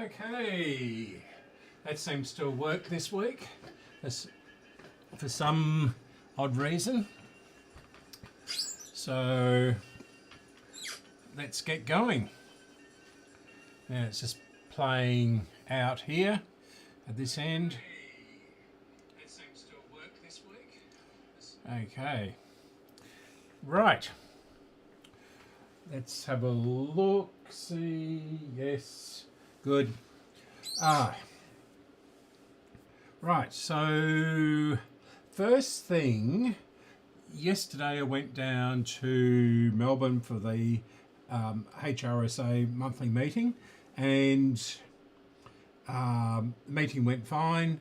Okay, that seems to work this week for some odd reason. So let's get going. Now it's just playing out here at this end. That seems to work this week. Okay, right. Let's have a look, see, yes, good. Right, so first thing, yesterday I went down to Melbourne for the HRSA monthly meeting, and the meeting went fine.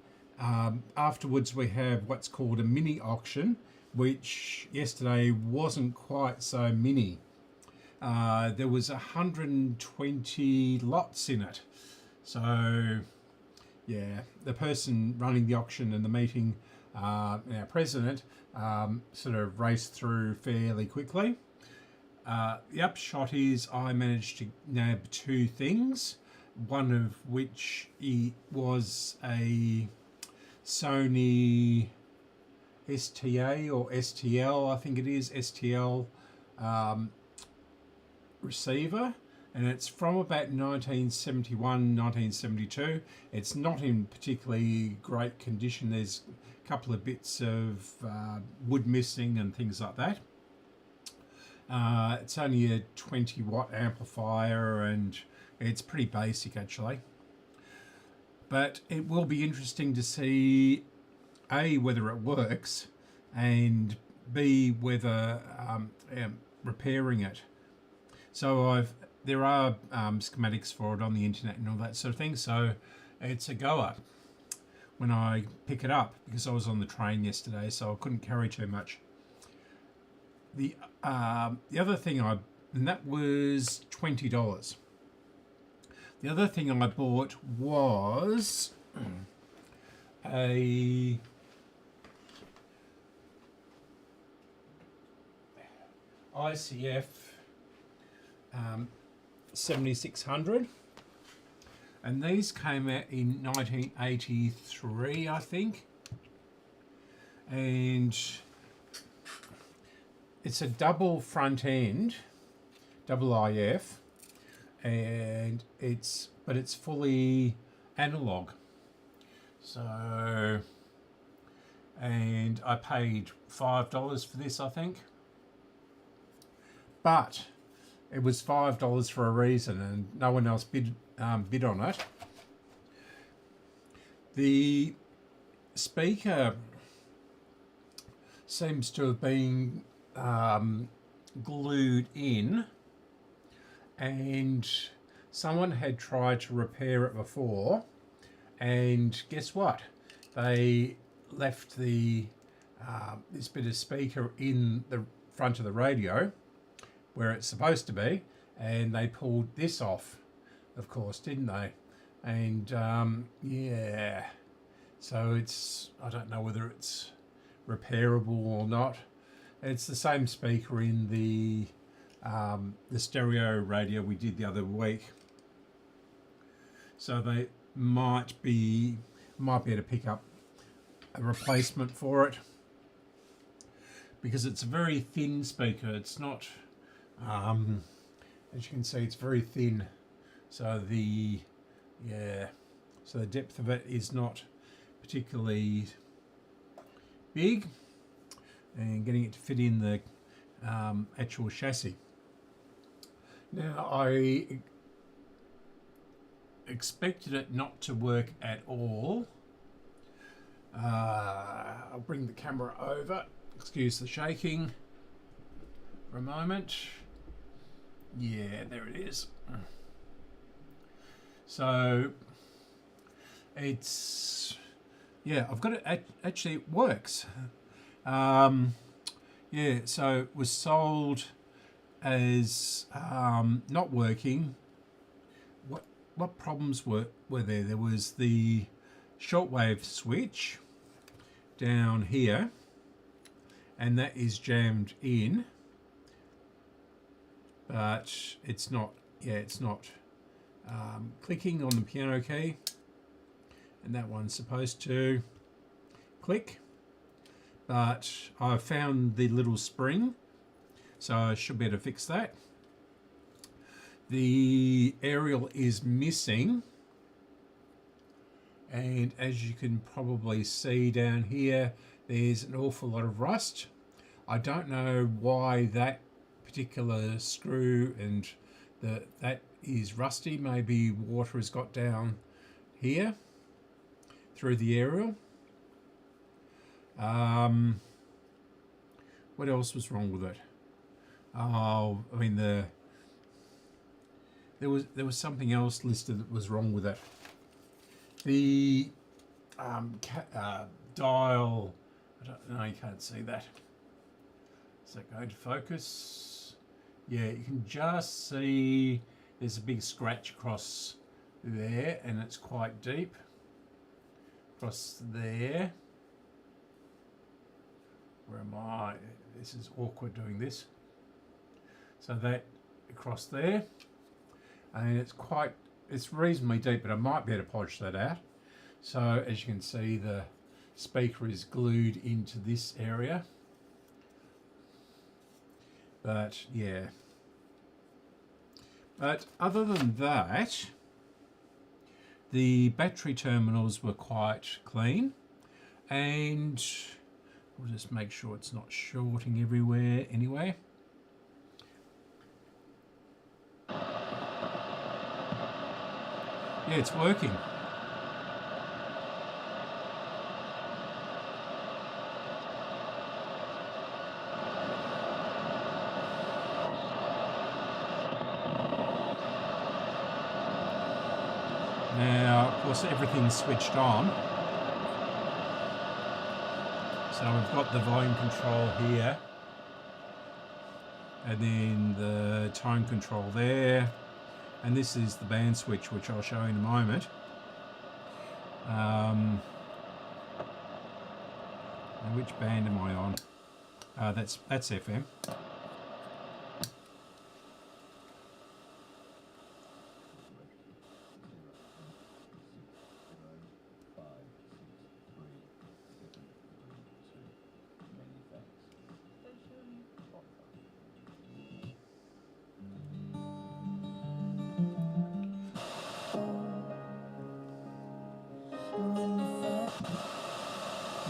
Afterwards we have what's called a mini auction, which yesterday wasn't quite so mini. There was 120 lots in it. So yeah, the person running the auction and the meeting, our president, sort of raced through fairly quickly. The upshot is I managed to nab two things, one of which was a Sony STA or STL, I think it is, STL receiver, and it's from about 1971, 1972. It's not in particularly great condition. There's a couple of bits of wood missing and things like that. It's only a 20 watt amplifier and it's pretty basic actually. But it will be interesting to see A, whether it works, and B, whether repairing it. So there are schematics for it on the internet and all that sort of thing, so it's a goer when I pick it up, because I was on the train yesterday so I couldn't carry too much. The other thing and that was $20. The other thing I bought was a ICF 7600, and these came out in 1983, I think, and it's a double front end, double IF, and it's fully analog. So, and I paid $5 for this, I think, but it was $5 for a reason, and no one else bid on it. The speaker seems to have been glued in, and someone had tried to repair it before, and guess what? They left the this bit of speaker in the front of the radio where it's supposed to be, and they pulled this off, of course, didn't they? And yeah, so I don't know whether it's repairable or not. It's the same speaker in the stereo radio we did the other week, so they might be able to pick up a replacement for it, because it's a very thin speaker. It's not as you can see, it's very thin, so the depth of it is not particularly big, and getting it to fit in the actual chassis. Now, I expected it not to work at all. I'll bring the camera over, excuse the shaking for a moment. Yeah, there it is. So it's, yeah, I've got it, actually it works. Yeah, so it was sold as not working. What problems were there? There was the shortwave switch down here, and that is jammed in, but it's not clicking on the piano key, and that one's supposed to click, but I've found the little spring, so I should be able to fix that. The aerial is missing, and as you can probably see down here, there's an awful lot of rust. I don't know why that particular screw and that is rusty. Maybe water has got down here through the aerial. What else was wrong with it? Oh, I mean there was something else listed that was wrong with it. The dial, I don't know, you can't see that. Is that going to focus? Yeah, you can just see there's a big scratch across there, and it's quite deep. Across there. Where am I? This is awkward doing this. So that across there, and it's reasonably deep, but I might be able to polish that out. So as you can see, the speaker is glued into this area. But yeah. But other than that, the battery terminals were quite clean, and we'll just make sure it's not shorting everywhere anyway. Yeah, it's working. Now, of course, everything's switched on. So we've got the volume control here, and then the tone control there, and this is the band switch, which I'll show in a moment. And which band am I on? That's FM.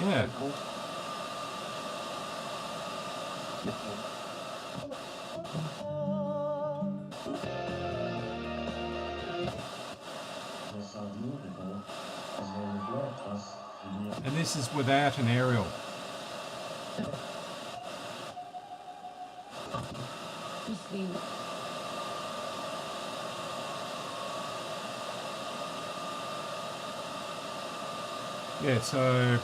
Yeah. And this is without an aerial. Yeah, so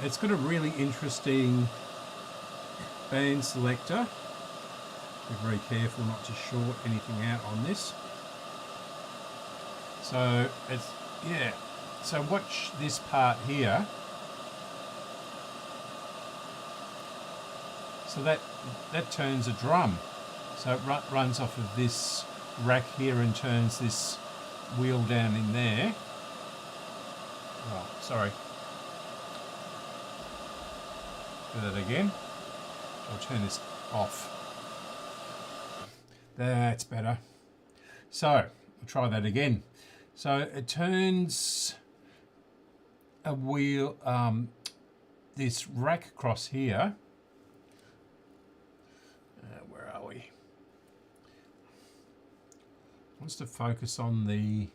it's got a really interesting band selector. Be very careful not to short anything out on this. So it's, yeah, so watch this part here. So that turns a drum. So it runs off of this rack here and turns this wheel down in there. Oh, sorry. Do that again. I'll turn this off. That's better. So we'll try that again. So it turns a wheel, this rack across here. Where are we? Wants to focus on the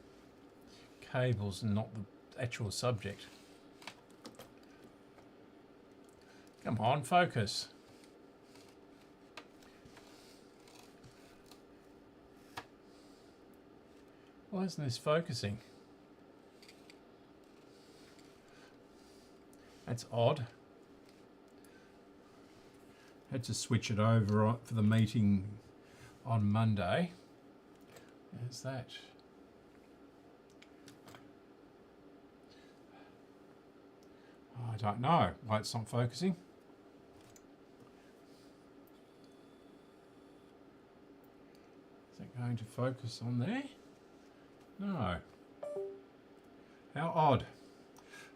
cables and not the actual subject. Come on, focus. Why isn't this focusing? That's odd. Had to switch it over for the meeting on Monday. There's that. I don't know why it's not focusing. Is that going to focus on there? No. How odd.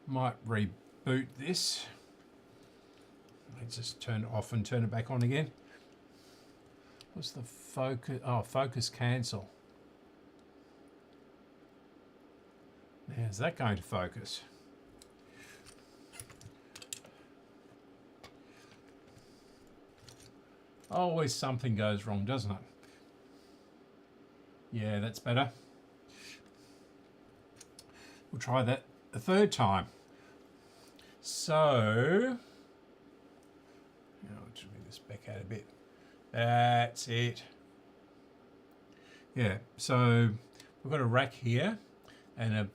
Might reboot this. Let's just turn it off and turn it back on again. What's the focus? Oh, focus cancel. Now, is that going to focus? Always something goes wrong, doesn't it? Yeah, that's better. We'll try that a third time. So, I'll just move this back out a bit. That's it. Yeah, so we've got a rack here and a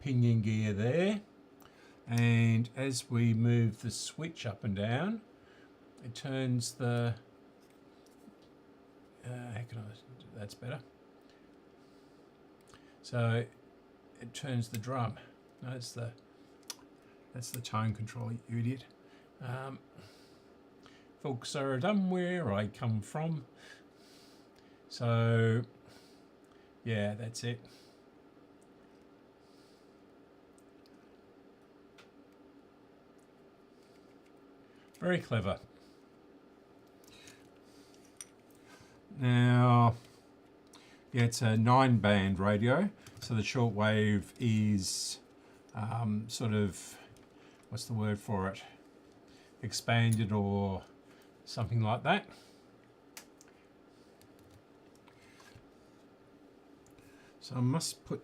pinion gear there. And as we move the switch up and down, it turns the, that's better. So it turns the drum. No, that's the tone control, you idiot. Folks are done where I come from. So yeah, that's it. Very clever. Now, yeah, it's a 9-band radio, so the shortwave is sort of, what's the word for it? Expanded or something like that. So I must put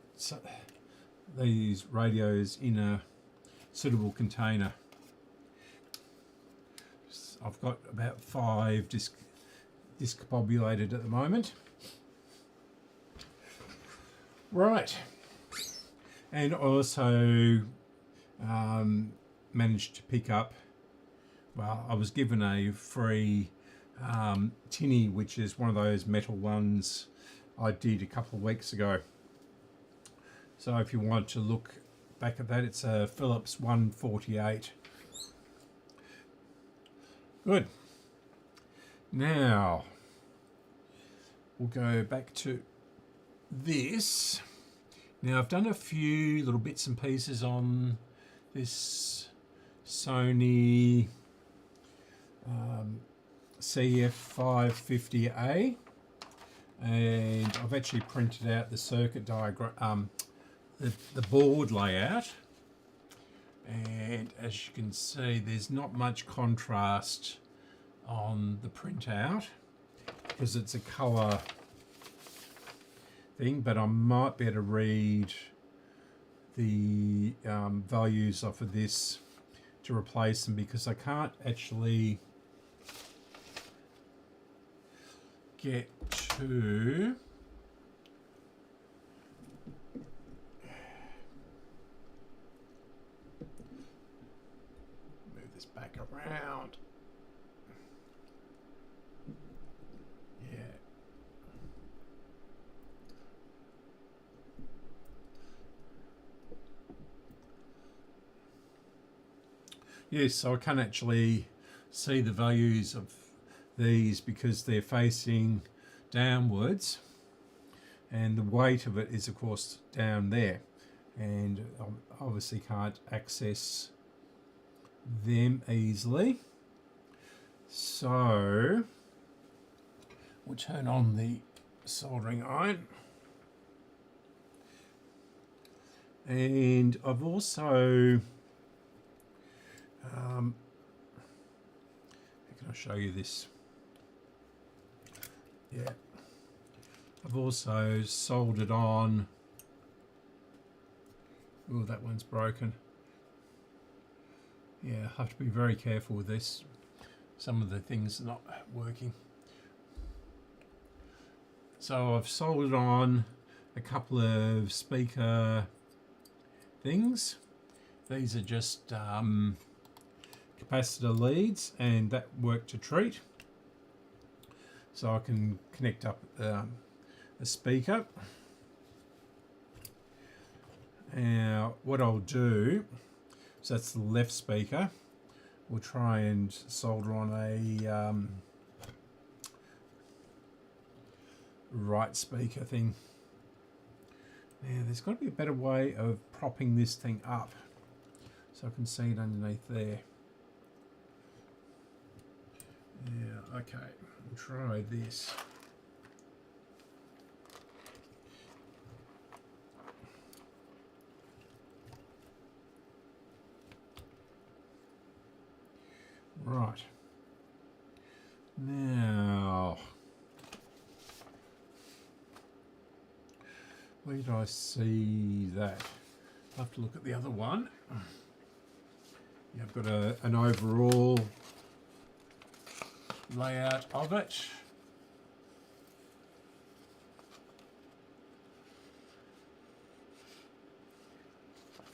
these radios in a suitable container. I've got about 5 discombobulated at the moment. Right, and also managed to pick up, well, I was given a free tinny, which is one of those metal ones I did a couple of weeks ago. So if you want to look back at that, it's a Philips 148. Good. Now, we'll go back to this. Now, I've done a few little bits and pieces on this Sony CF-550A, and I've actually printed out the circuit diagram, the board layout. And as you can see, there's not much contrast on the printout because it's a colour thing, but I might be able to read the values off of this to replace them, because I can't actually get to back around. Yeah. Yes, so I can't actually see the values of these because they're facing downwards, and the weight of it is of course down there, and I obviously can't access them easily. So we'll turn on the soldering iron, and I've also how can I show you this? Yeah, I've also soldered on, oh, that one's broken. Yeah, I have to be very careful with this. Some of the things are not working. So I've soldered on a couple of speaker things. These are just capacitor leads, and that worked a treat. So I can connect up a speaker. Now what I'll do, so that's the left speaker, we'll try and solder on a right speaker thing. Now there's got to be a better way of propping this thing up so I can see it underneath there. Yeah, okay, I'll try this. Right. Now, where did I see that? I'll have to look at the other one. Yeah, I've got an overall layout of it.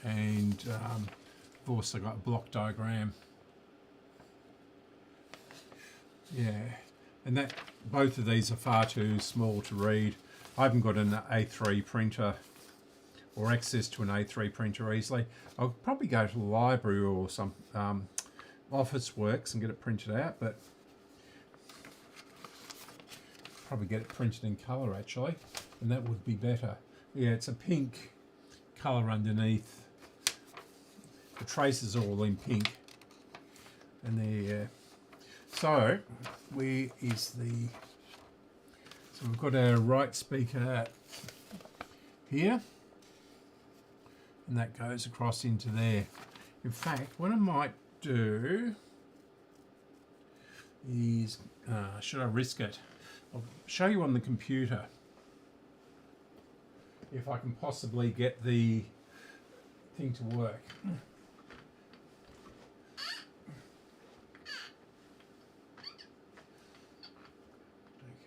And I've also got a block diagram. Yeah, and that both of these are far too small to read. I haven't got an A3 printer or access to an A3 printer easily. I'll probably go to the library or some Office Works and get it printed out, but probably get it printed in colour actually, and that would be better. Yeah, it's a pink colour underneath. The traces are all in pink, and they're so where is the, so we've got our right speaker here, and that goes across into there. In fact, what I might do is, should I risk it? I'll show you on the computer if I can possibly get the thing to work.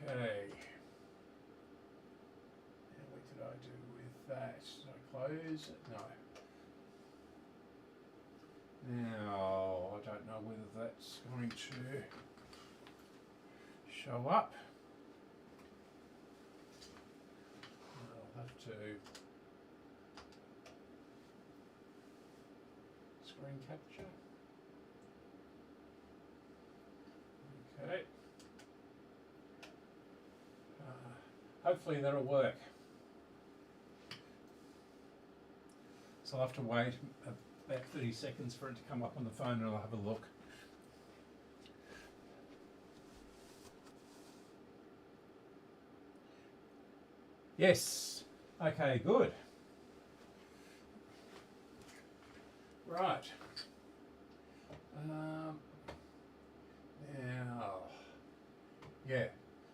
Okay. Now what did I do with that? Did I close it? No. Now, I don't know whether that's going to show up. I'll have to screen capture. Okay. Hopefully that'll work. So I'll have to wait about 30 seconds for it to come up on the phone and I'll have a look. Yes. Okay, good. Right. Now, yeah.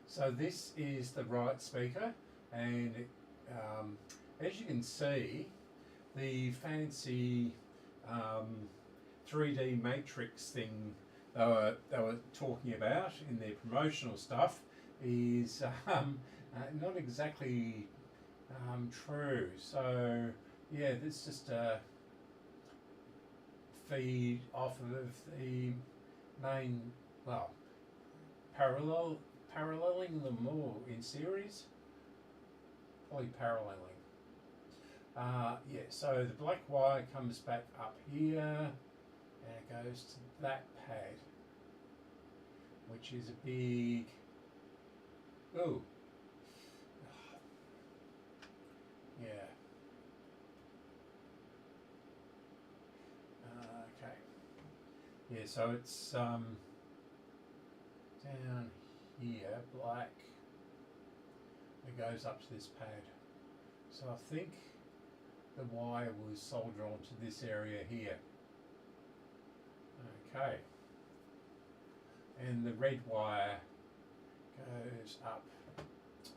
So this is the right speaker, and as you can see, the fancy 3D matrix thing they were talking about in their promotional stuff is not exactly true. So yeah, this just feed off of the main, well, paralleling them all in series, probably paralleling. Yeah, so the black wire comes back up here and it goes to that pad, which is a big, ooh, yeah. Okay. Yeah, so it's down here, black, it goes up to this pad. So I think the wire was soldered onto this area here. Okay. And the red wire goes up.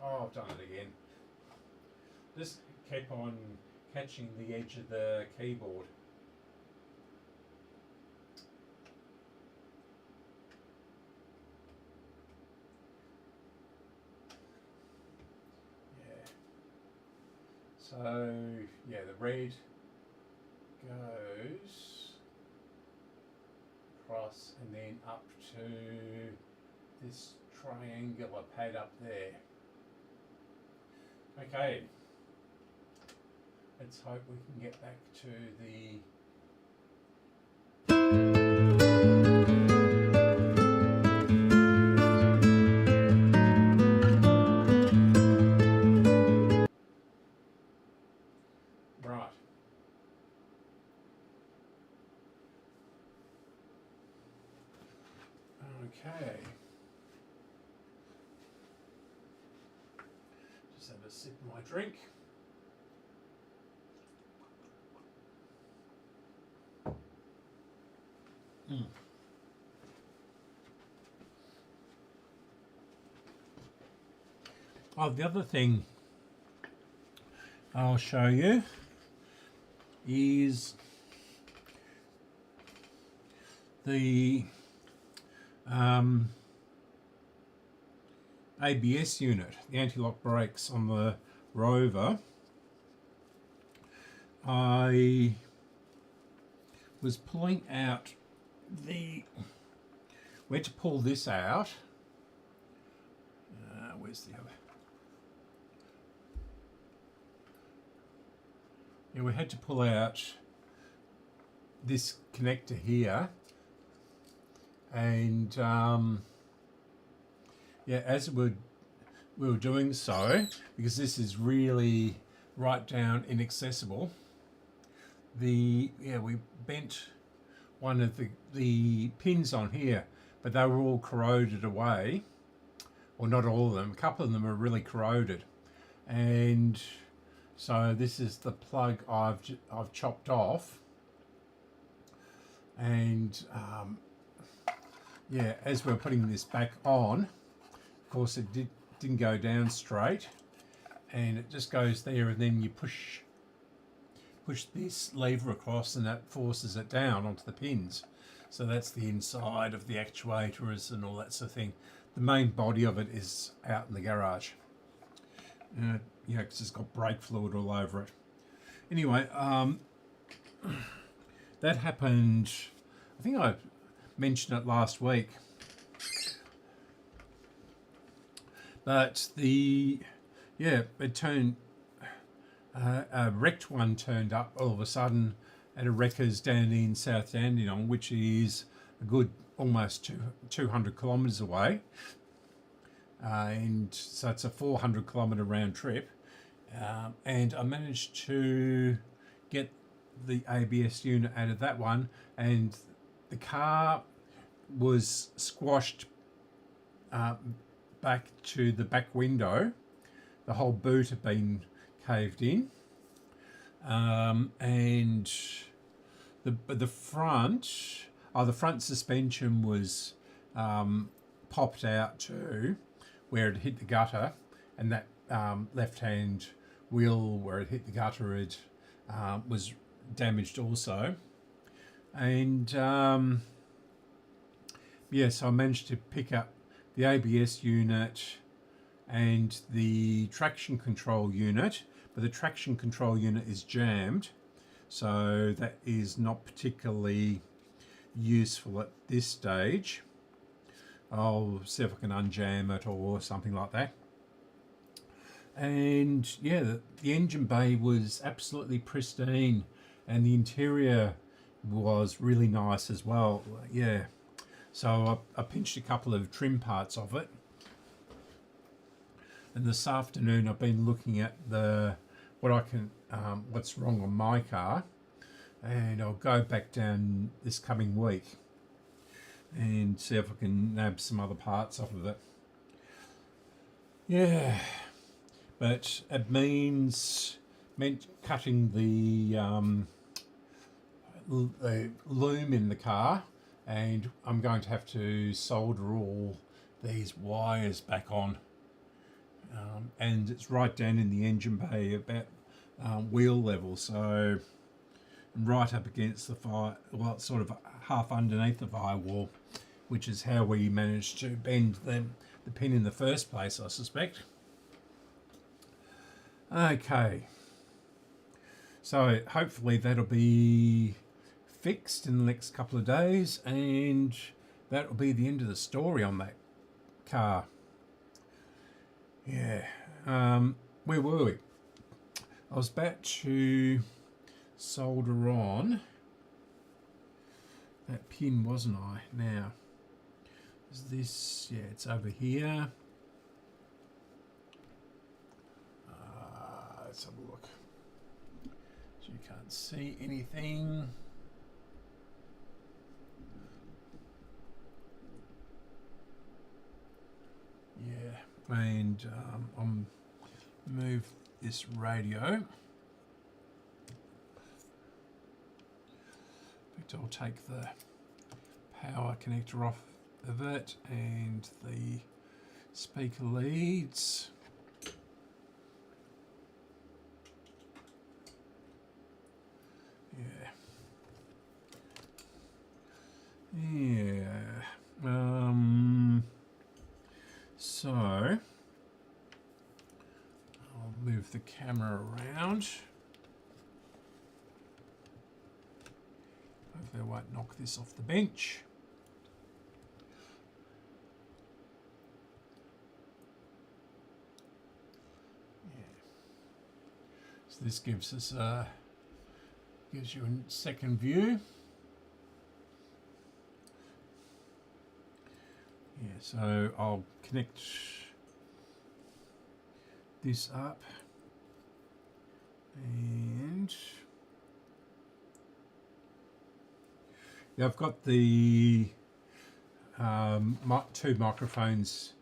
Oh, I've done it again. This kept on catching the edge of the keyboard. So yeah, the red goes across and then up to this triangular pad up there. Okay, let's hope we can get back to the Okay. Just have a sip of my drink. Oh, the other thing I'll show you is the ABS unit, the anti-lock brakes on the Rover. I was pulling out we had to pull this out. Where's the other? Yeah, we had to pull out this connector here, and yeah, as we were doing so, because this is really right down inaccessible, we bent one of the pins on here, but they were all corroded away. Well, not all of them, a couple of them are really corroded, and so this is the plug I've chopped off, and yeah, as we're putting this back on, of course it didn't go down straight, and it just goes there, and then you push this lever across, and that forces it down onto the pins. So that's the inside of the actuators and all that sort of thing. The main body of it is out in the garage. You know, because it's got brake fluid all over it. Anyway, that happened, I think I mentioned it last week. But it turned, a wrecked one turned up all of a sudden at a wreckers down in South Dandenong, which is a good almost 200 kilometres away. And so it's a 400 kilometre round trip, and I managed to get the ABS unit out of that one, and the car was squashed back to the back window. The whole boot had been caved in, and the front suspension was popped out too, where it hit the gutter, and that left-hand wheel where it hit the gutter was damaged also. And yes, I managed to pick up the ABS unit and the traction control unit, but the traction control unit is jammed, so that is not particularly useful at this stage. I'll see if I can unjam it or something like that. And yeah, the engine bay was absolutely pristine, and the interior was really nice as well. Yeah, so I pinched a couple of trim parts of it, and this afternoon I've been looking at what's wrong on my car, and I'll go back down this coming week and see if I can nab some other parts off of it. Yeah, but it meant cutting the loom in the car, and I'm going to have to solder all these wires back on, and it's right down in the engine bay about wheel level, so right up against the fire, well, it's sort of half underneath the firewall, which is how we managed to bend the pin in the first place, I suspect. Okay, so hopefully that'll be fixed in the next couple of days, and that'll be the end of the story on that car. Yeah, where were we? I was about to solder on that pin, wasn't I? Now, is this, yeah, it's over here. Let's have a look. So you can't see anything. and I'll move this radio. In fact, I'll take the power connector off of it and the speaker leads. So I'll move the camera around. Hopefully I won't knock this off the bench. So this gives us gives you a second view. Yeah, so I'll connect this up and yeah, I've got the two microphones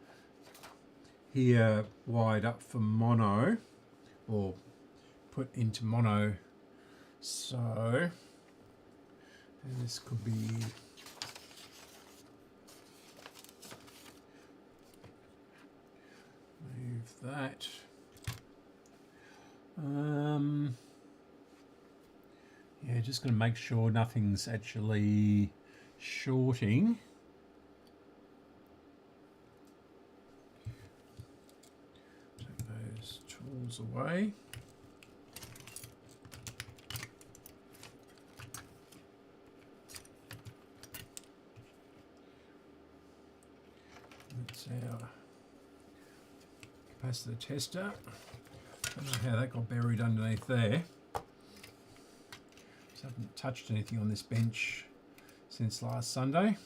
here wired up for mono, or put into mono, so and this could be move that. Yeah, just going to make sure nothing's actually shorting. Take those tools away. That's our capacitor tester. Don't know how that got buried underneath there. Just haven't touched anything on this bench since last Sunday.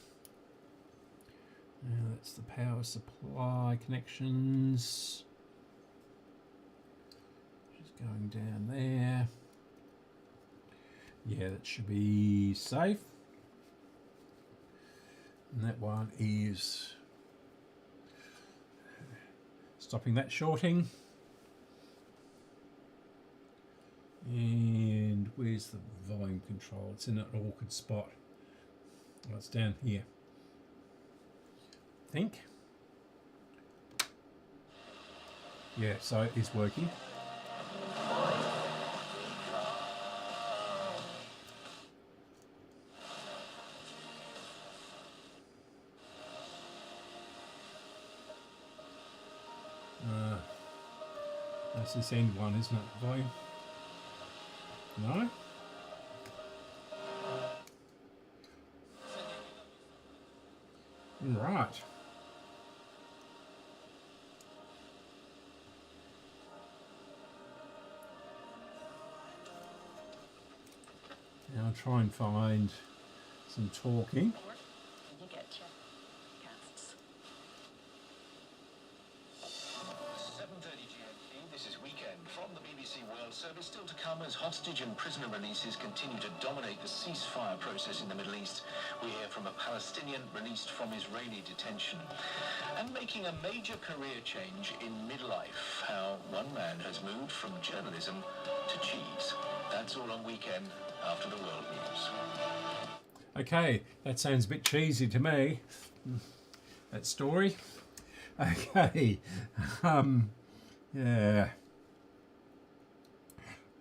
Now that's the power supply connections. Just going down there. Yeah, that should be safe. And that one is stopping that shorting. And where's the volume control? It's in an awkward spot. Oh, it's down here, I think. Yeah, so it is working. That's this end one, isn't it? Volume? No? Right. Now I'll try and find some talking. You get casts. 7:30 GMT. This is Weekend from the BBC World Service. Still to come as hostage and prisoner releases continue to dominate the ceasefire process in the Middle East. We hear from a Palestinian released from Israeli detention. And making a major career change in midlife. How one man has moved from journalism to cheese. That's all on Weekend after the world news. Okay, that sounds a bit cheesy to me, that story. Okay, yeah.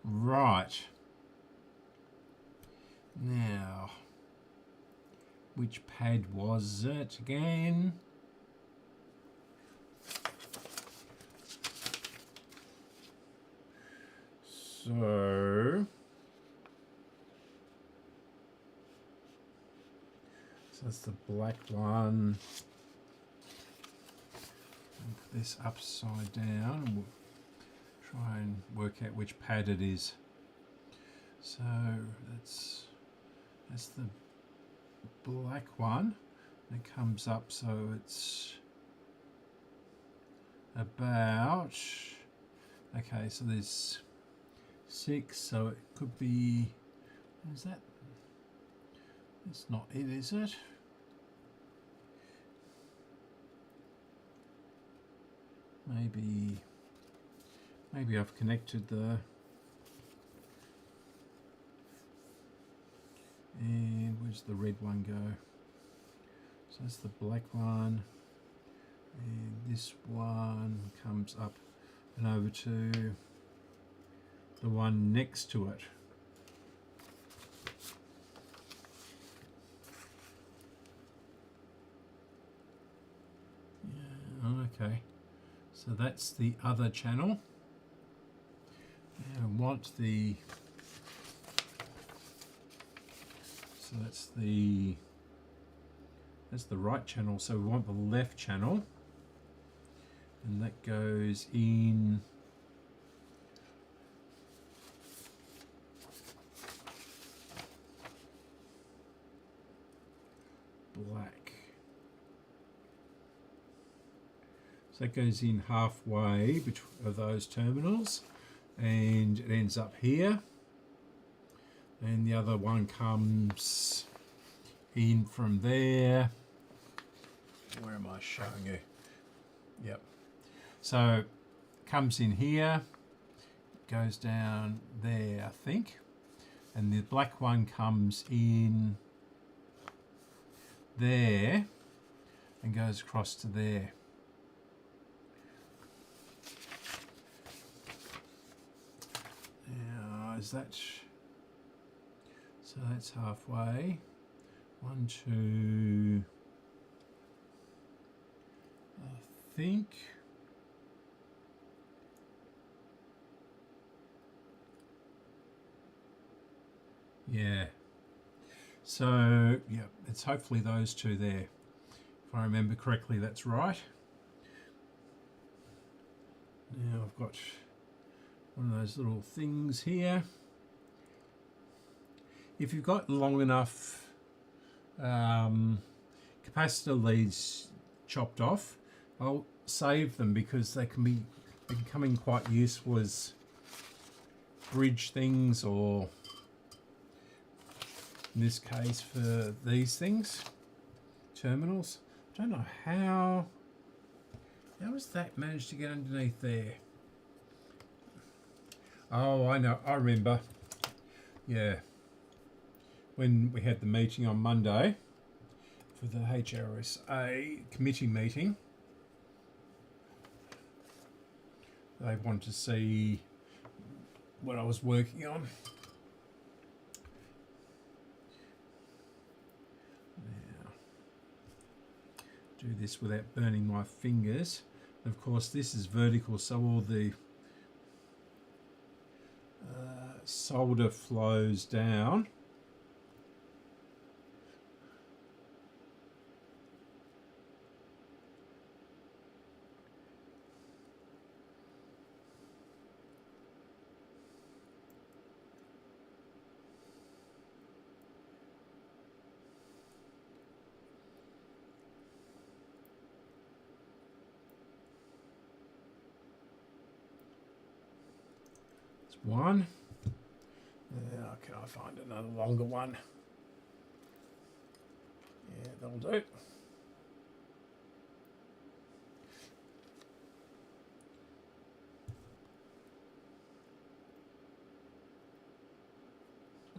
Right. Now, which pad was it again? So that's the black one. Put this upside down and we'll try and work out which pad it is. So that's the black one. It comes up, so it's about, okay, so there's 6, so it could be, is that, it's not it, is it? maybe I've connected the, and where's the red one go? So that's the black one, and this one comes up and over to the one next to it. Okay, so that's the other channel. And want the, so that's the right channel, so we want the left channel, and that goes in black. So that goes in halfway between of those terminals, and it ends up here. And the other one comes in from there. Where am I showing you? Yep. So it comes in here, goes down there, I think. And the black one comes in there and goes across to there. Now, is that, so that's halfway. 1, 2, I think. Yeah. So, yeah, it's hopefully those two there. If I remember correctly, that's right. Now I've got one of those little things here. If you've got long enough capacitor leads chopped off, I'll save them because they can come in quite useful as bridge things, or in this case for these things, terminals. I don't know how has that managed to get underneath there? Oh, I know, I remember. Yeah. When we had the meeting on Monday for the HRSA committee meeting, they wanted to see what I was working on. Now, do this without burning my fingers. Of course, this is vertical, so all the solder flows down. One. Can I find another longer one? Yeah, that'll do.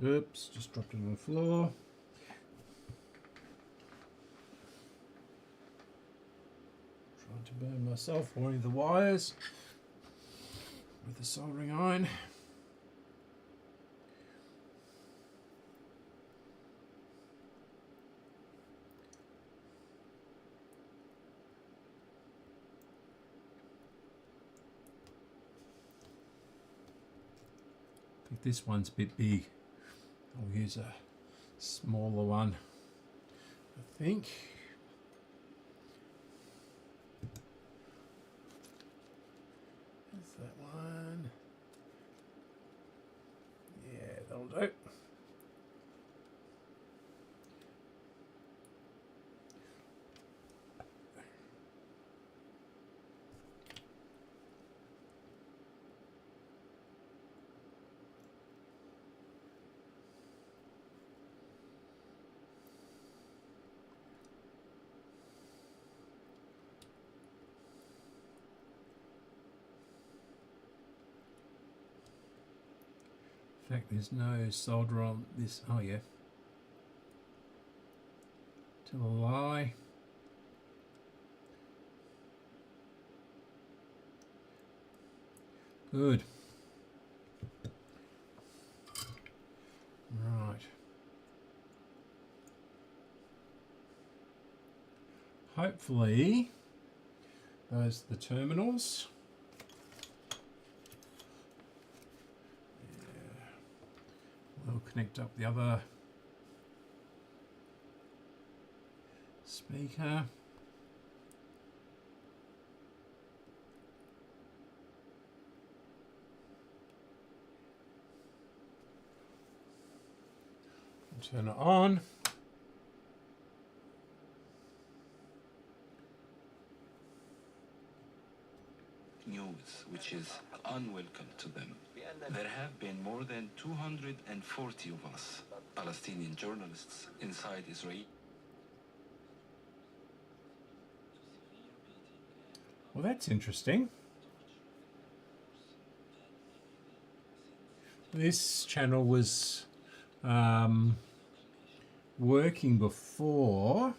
Oops, just dropped it on the floor. Trying to burn myself or any of the wires with the soldering iron. I think this one's a bit big. I'll use a smaller one, I think. There's that one. Yeah, that'll do. In fact, there's no solder on this. Oh yeah. Tell a lie. Good. Right. Hopefully, those are the terminals. Yeah. We'll connect up the other speaker. Turn it on. News which is unwelcome to them. There have been more than 240 of us, Palestinian journalists, inside Israel. Well, that's interesting. This channel was working before.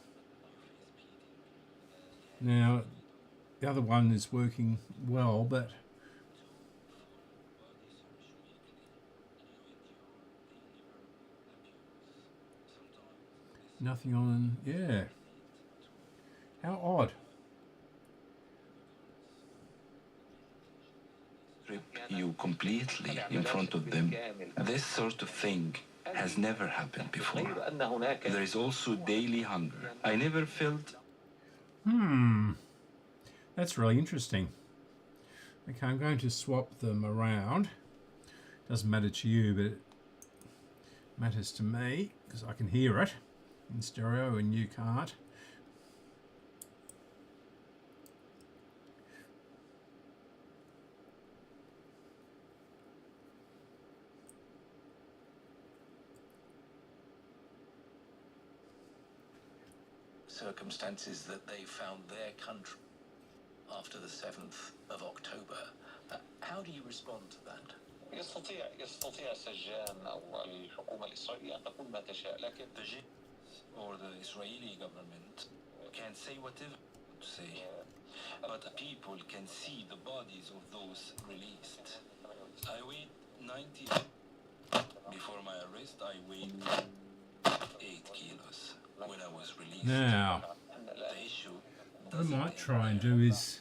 Now, the other one is working well, but nothing on. Yeah. How odd. Strip you completely in front of them. This sort of thing has never happened before. There is also daily hunger. I never felt... That's really interesting. Okay, I'm going to swap them around. Doesn't matter to you, but it matters to me because I can hear it in stereo and you can't. Circumstances that they found their country after the 7th of October. How do you respond to that? يستطيع السجان أو الحكومة الإسرائيلية أن تقول ما تشاء لكن or the Israeli government can say whatever to say, but people can see the bodies of those released. I weighed 90. Before my arrest, I weighed 8 kilos when I was released. Now, The issue what I might try and do is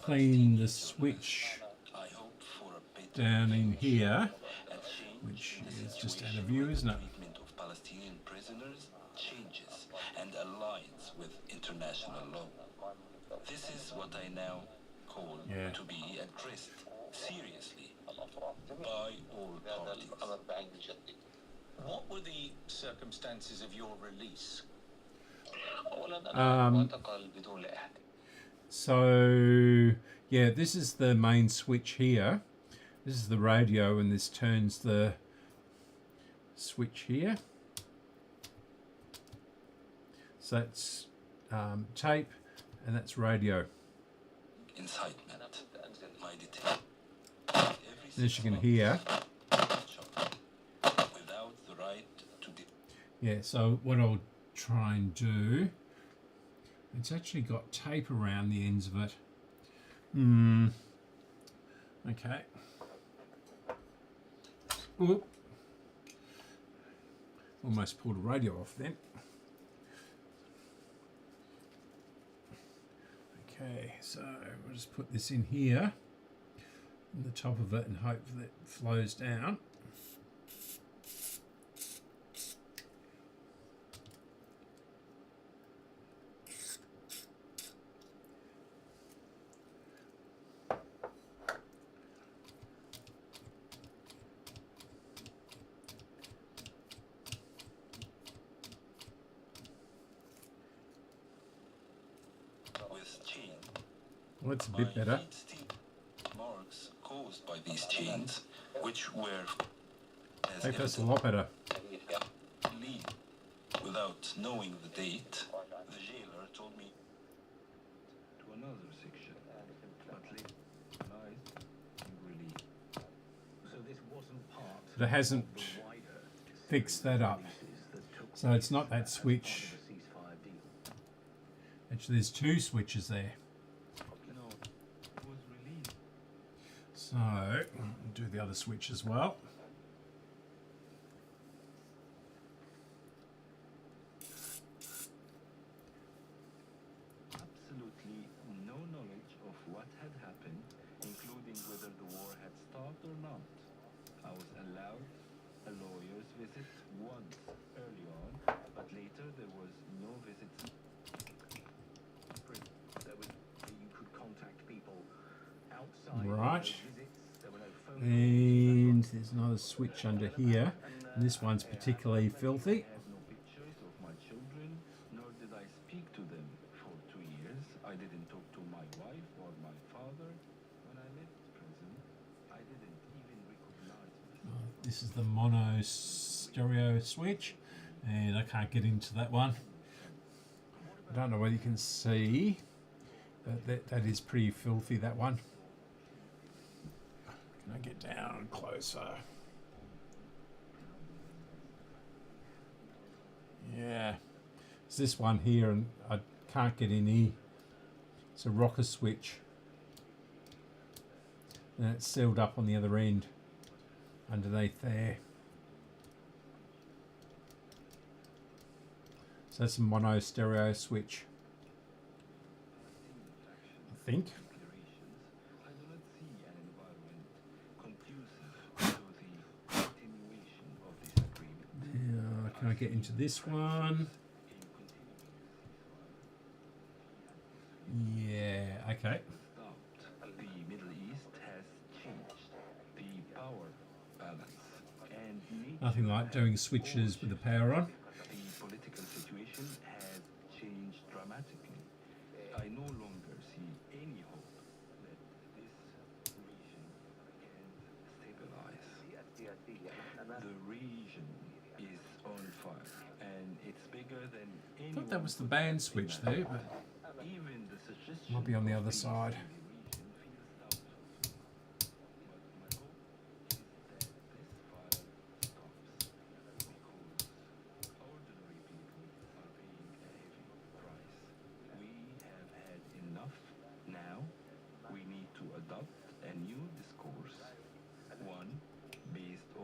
clean the switch I hope for a bit down in here, and change which the is just out situation of view, isn't it? treatment of Palestinian prisoners changes and aligns with international law. This is what I now call to be addressed seriously by all parties. What were the circumstances of your release? So, yeah, this is the main switch here. This is the radio, and this turns the switch here. So that's tape, and that's radio. Incitement, my detail. As you can hear. Without the right to Yeah, so what I'll try and do, it's actually got tape around the ends of it. Okay. Oop. Almost pulled the radio off then. Okay, so we'll just put this in here, in the top of it, and hope that it flows down. Well, that's a bit better. Marks caused by these chains, which were I think that's a lot better. lead. Without knowing the date, the jailer told me to another section, but later nice and relieved. So this wasn't part but it hasn't fixed that up. So it's not that switch. Actually, there's two switches there. So I'll do the other switch as well. Absolutely no knowledge of what had happened, including whether the war had stopped or not. I was allowed a lawyer's visit once early on, but later there was no visits. You could contact people outside. Right. And there's another switch under here. And this one's particularly filthy. I have no pictures of my children, nor did I speak to them for 2 years. I didn't talk to my wife or my father. When I left prison, I didn't even recognize This is the mono stereo switch, and I can't get into that one. I don't know whether you can see, but that is pretty filthy, that one. Can I get down closer? Yeah, it's this one here, and I can't get in here. It's a rocker switch, and it's sealed up on the other end underneath there. So that's a mono stereo switch, I think. I do not see an environment conducive to the continuation of this agreement. Now, can I get into this one? Yeah, okay. The Middle East has changed the power balance, and Nothing like doing switches with the power on. the political situation has changed dramatically. I no longer see any hope that this region can stabilize. The region is on fire, and it's bigger than I thought that was the band switch there, but even the suggestion might be on the other side.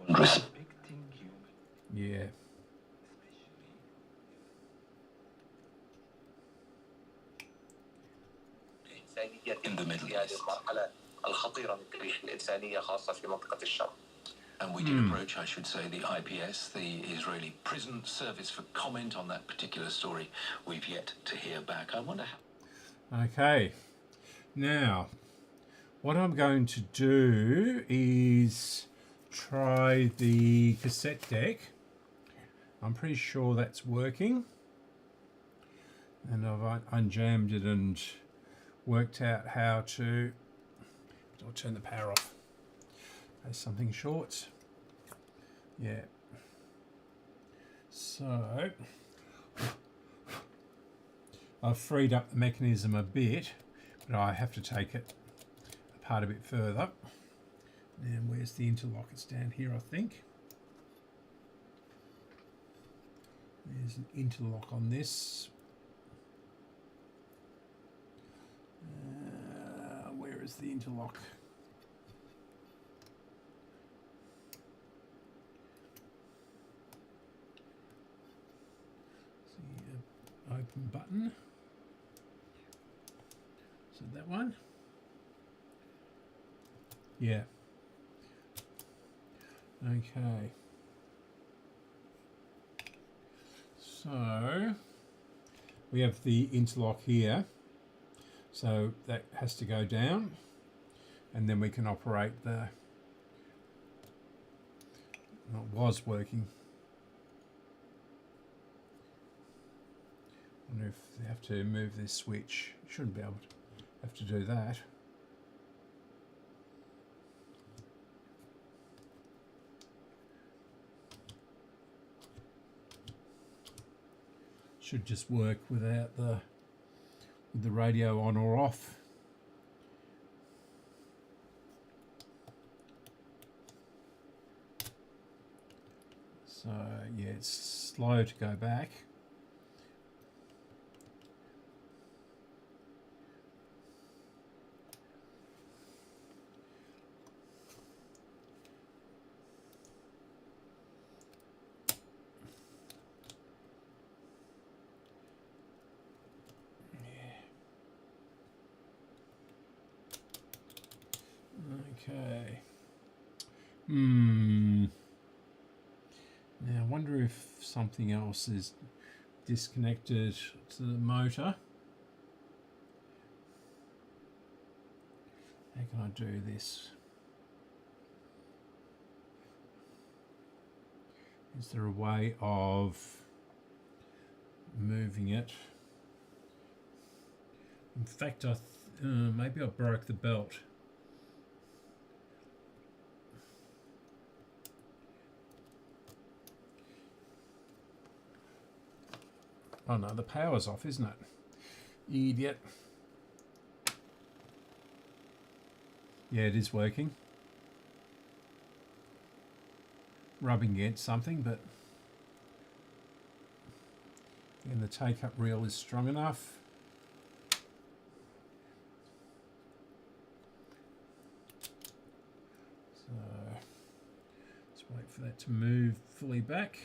respecting human, Yeah. In the Middle East. And we did approach, I should say, the IPS, the Israeli Prison Service, for comment on that particular story. We've yet to hear back. I wonder how... Okay. Now, what I'm going to do is try the cassette deck. I'm pretty sure that's working. And I've unjammed it and worked out how to... I'll turn the power off. There's something short. Yeah. So I've freed up the mechanism a bit, but I have to take it apart a bit further. And where's the interlock? It's down here, I think. There's an interlock on this. Where is the interlock? Open button. So that one. Yeah. Okay. So we have the interlock here. So that has to go down, and then we can operate the... Well, it was working. I wonder if they have to move this switch. Shouldn't be able to have to do that. Should just work without the radio on or off. So yeah, it's slow to go back. Okay. Now I wonder if something else is disconnected to the motor. How can I do this? Is there a way of moving it? In fact, maybe I broke the belt. Oh no, the power's off, isn't it? Idiot. Yeah, it is working. Rubbing against something, but and the take-up reel is strong enough. So let's wait for that to move fully back.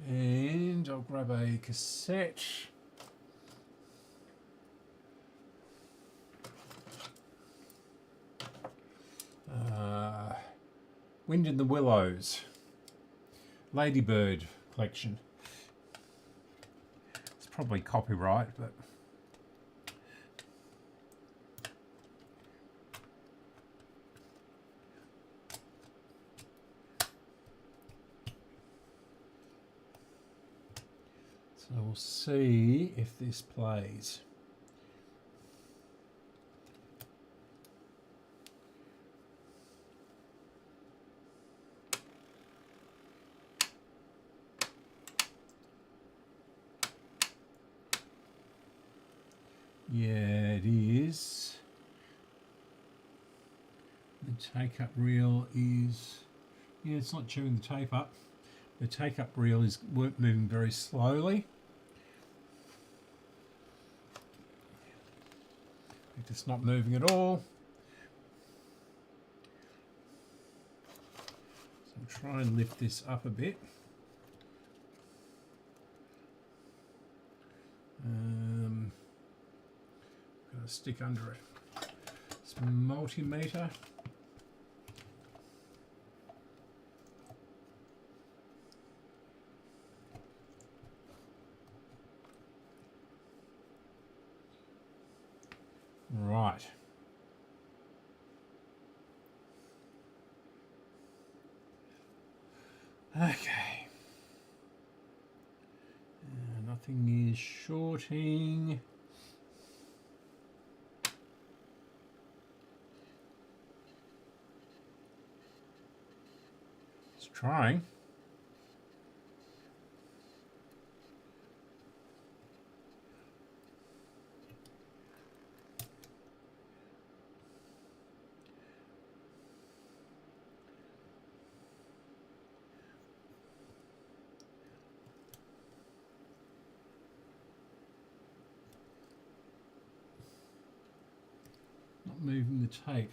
And I'll grab a cassette. Wind in the Willows. Ladybird collection. It's probably copyright, but so we'll see if this plays. Yeah, it is. The take-up reel is, yeah, it's not chewing the tape up. The take-up reel is moving very slowly. It's not moving at all. So I'll try and lift this up a bit. Gonna stick under it. It's a multimeter. Right. Okay. Nothing is shorting. It's trying. Moving the tape.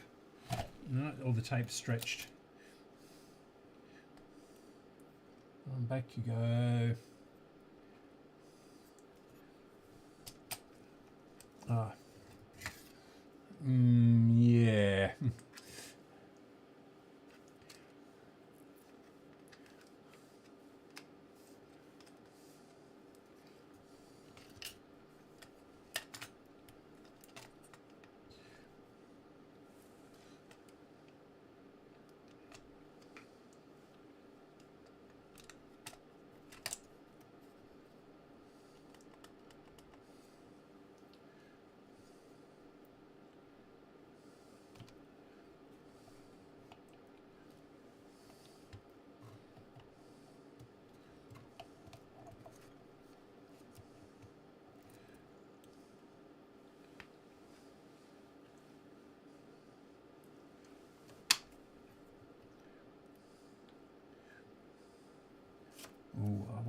No, all the tape's stretched. And back you go. Ah. Yeah.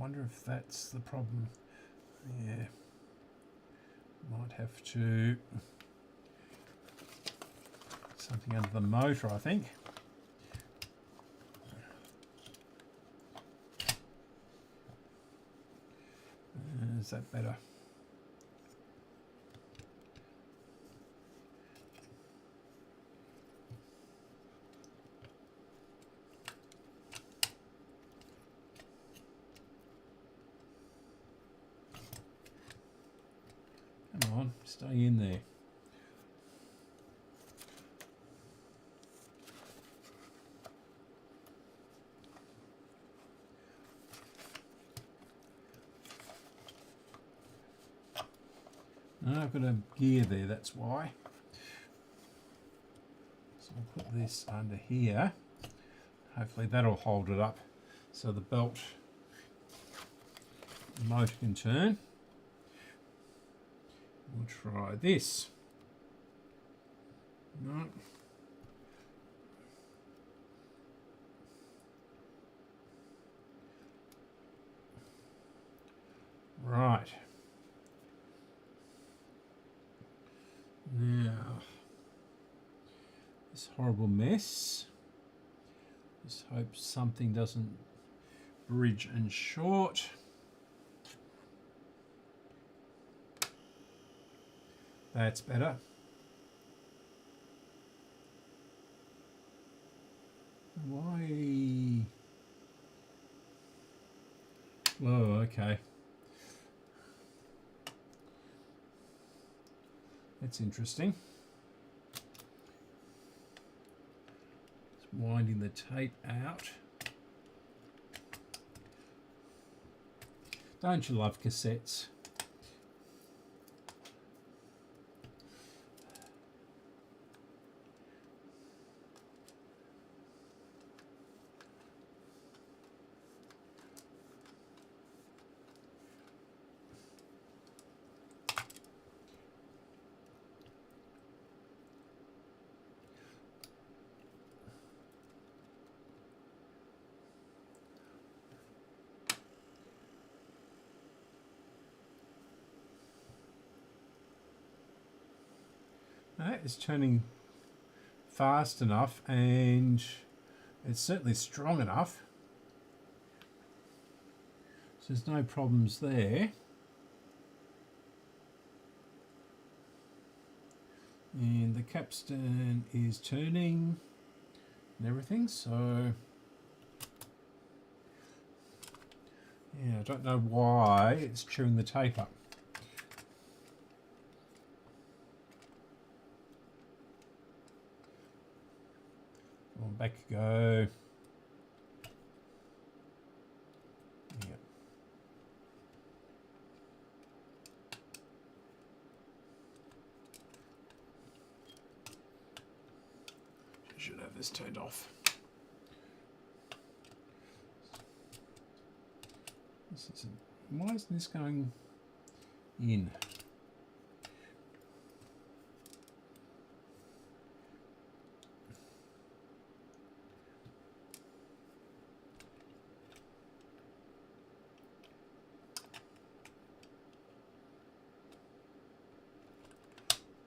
wonder if that's the problem. Yeah, might have to something under the motor, I think. Is that better? Come on, stay in there. No, I've got a gear there, that's why. So I'll put this under here. Hopefully that'll hold it up so the belt motor can turn. We'll try this. No. Right. Now, this horrible mess. Just hope something doesn't bridge and short. That's better. Why? Oh, okay. That's interesting. Just winding the tape out. Don't you love cassettes? That is turning fast enough, and it's certainly strong enough. So there's no problems there. And the capstan is turning and everything, so yeah, I don't know why it's chewing the tape up. Back you go. Yep. Should have this turned off. Why isn't this going in?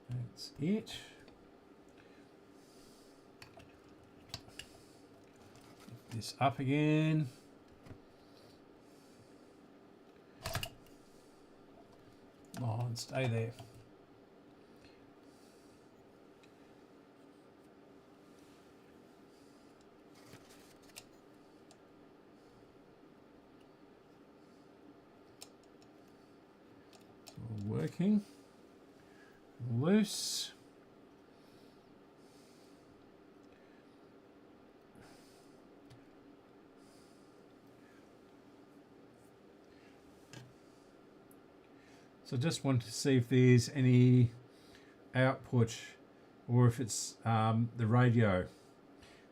That's it. Lift this up again. Come on, stay there. It's all working. Loose. So I just want to see if there's any output or if it's the radio.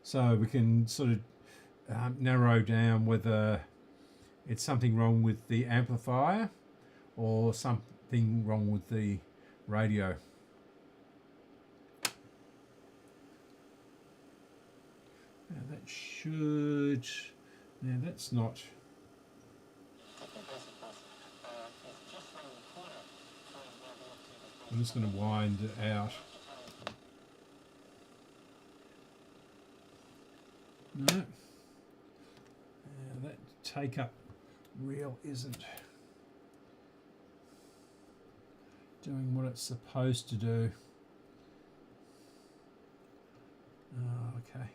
So we can sort of narrow down whether it's something wrong with the amplifier or something wrong with the radio. Now that should, now that's not, I'm just going to wind it out. No. That take-up reel isn't doing what it's supposed to do. Oh, okay.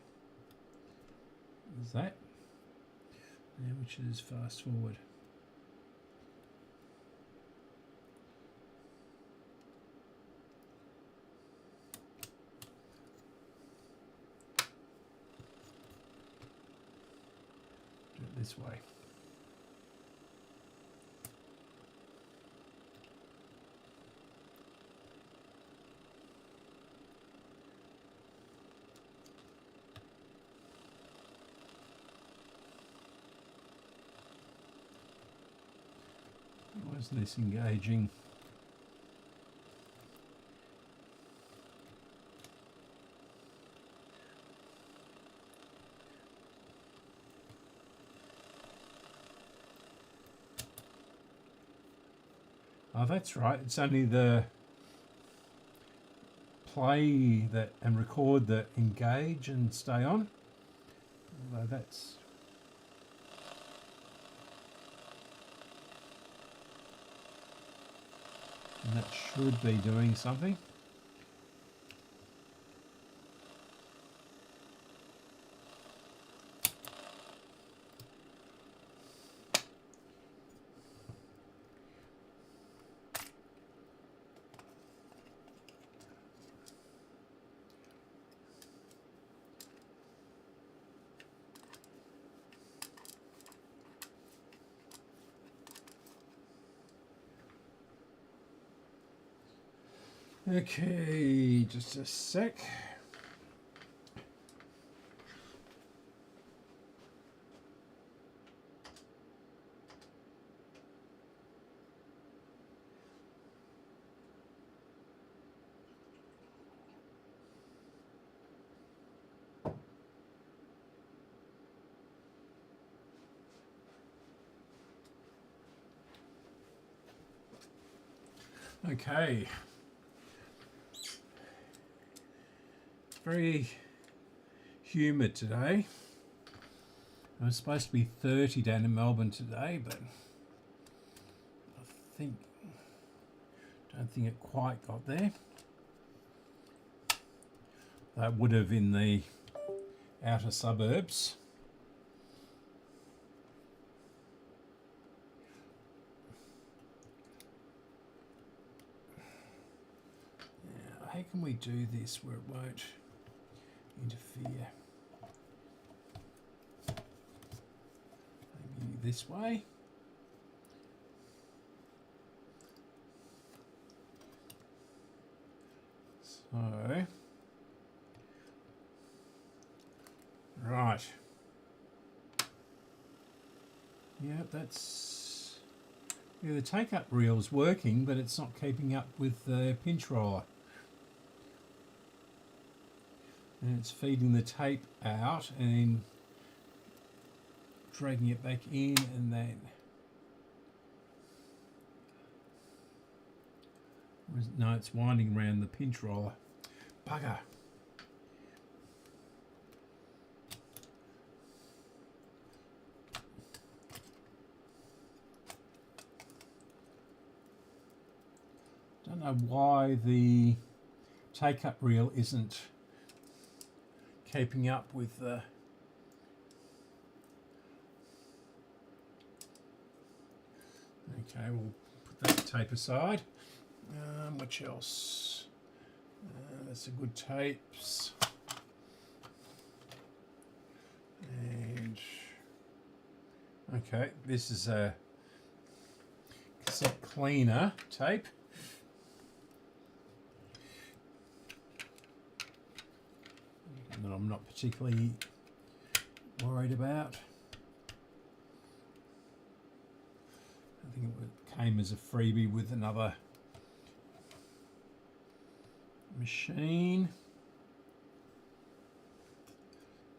Is that? Yeah, which is fast forward. Do it this way. Why isn't this engaging? Oh, that's right. It's only the play that and record that engage and stay on. Although that's and that should be doing something. Okay, just a sec. Okay. Very humid today. It was supposed to be 30 down in Melbourne today, but don't think it quite got there. That would have in the outer suburbs. Now, how can we do this where it won't interfere? Maybe this way. So, right. Yeah, that's... Yeah, the take-up reel's working, but it's not keeping up with the pinch roller. And it's feeding the tape out and dragging it back in, and then no, it's winding around the pinch roller. Bugger. Don't know why the take-up reel isn't keeping up with the okay, we'll put that tape aside. Which else? That's a good tapes. And okay, this is a cassette cleaner tape. That I'm not particularly worried about. I think it came as a freebie with another machine.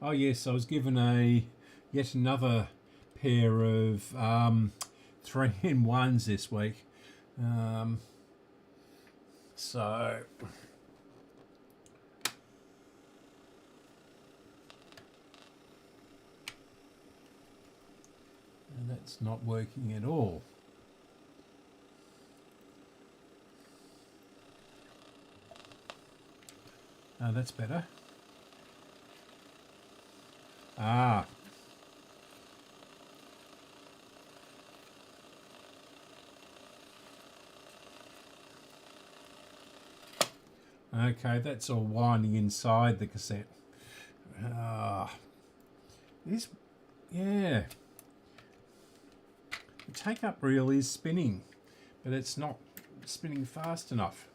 Oh yes, I was given yet another pair of 3-in-1s this week. So and that's not working at all. Oh, that's better. Ah. Okay, that's all winding inside the cassette. This, yeah. The take-up reel is spinning, but it's not spinning fast enough.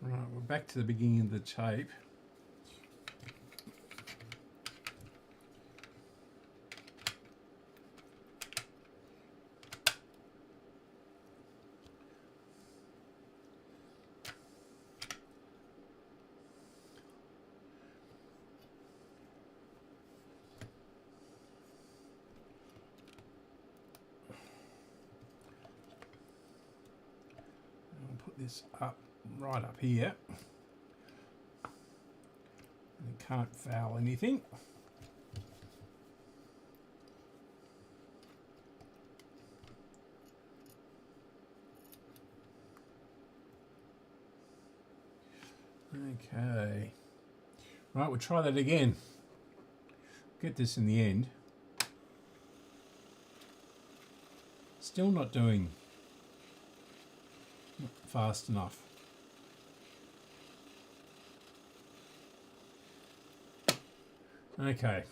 Right, we're back to the beginning of the tape. I'll put this up, right up here. And it can't foul anything. Okay. Right, we'll try that again. Get this in the end. Still not doing fast enough. Okay.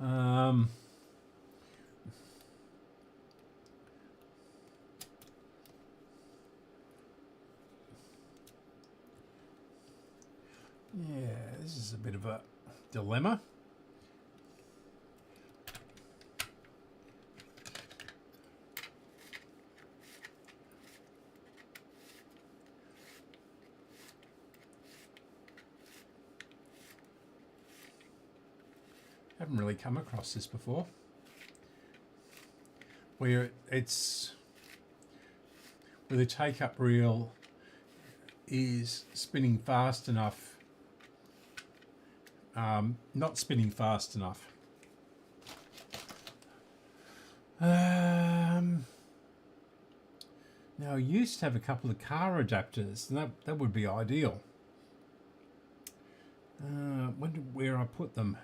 Yeah, this is a bit of a dilemma. Haven't really come across this before, where it's where the take-up reel is spinning fast enough, not spinning fast enough. Now I used to have a couple of car adapters, and that would be ideal. Wonder where I put them.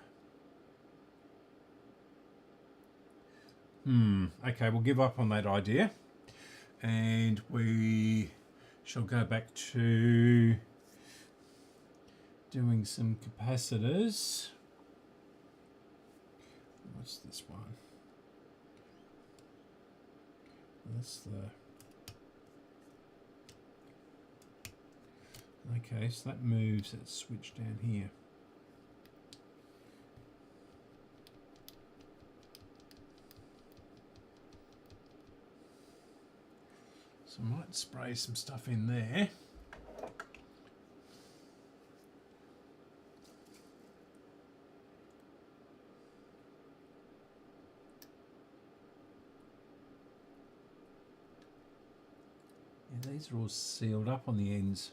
Okay, we'll give up on that idea, and we shall go back to doing some capacitors. What's this one? That's the... Okay, so that moves that switch down here. So I might spray some stuff in there. Yeah, these are all sealed up on the ends.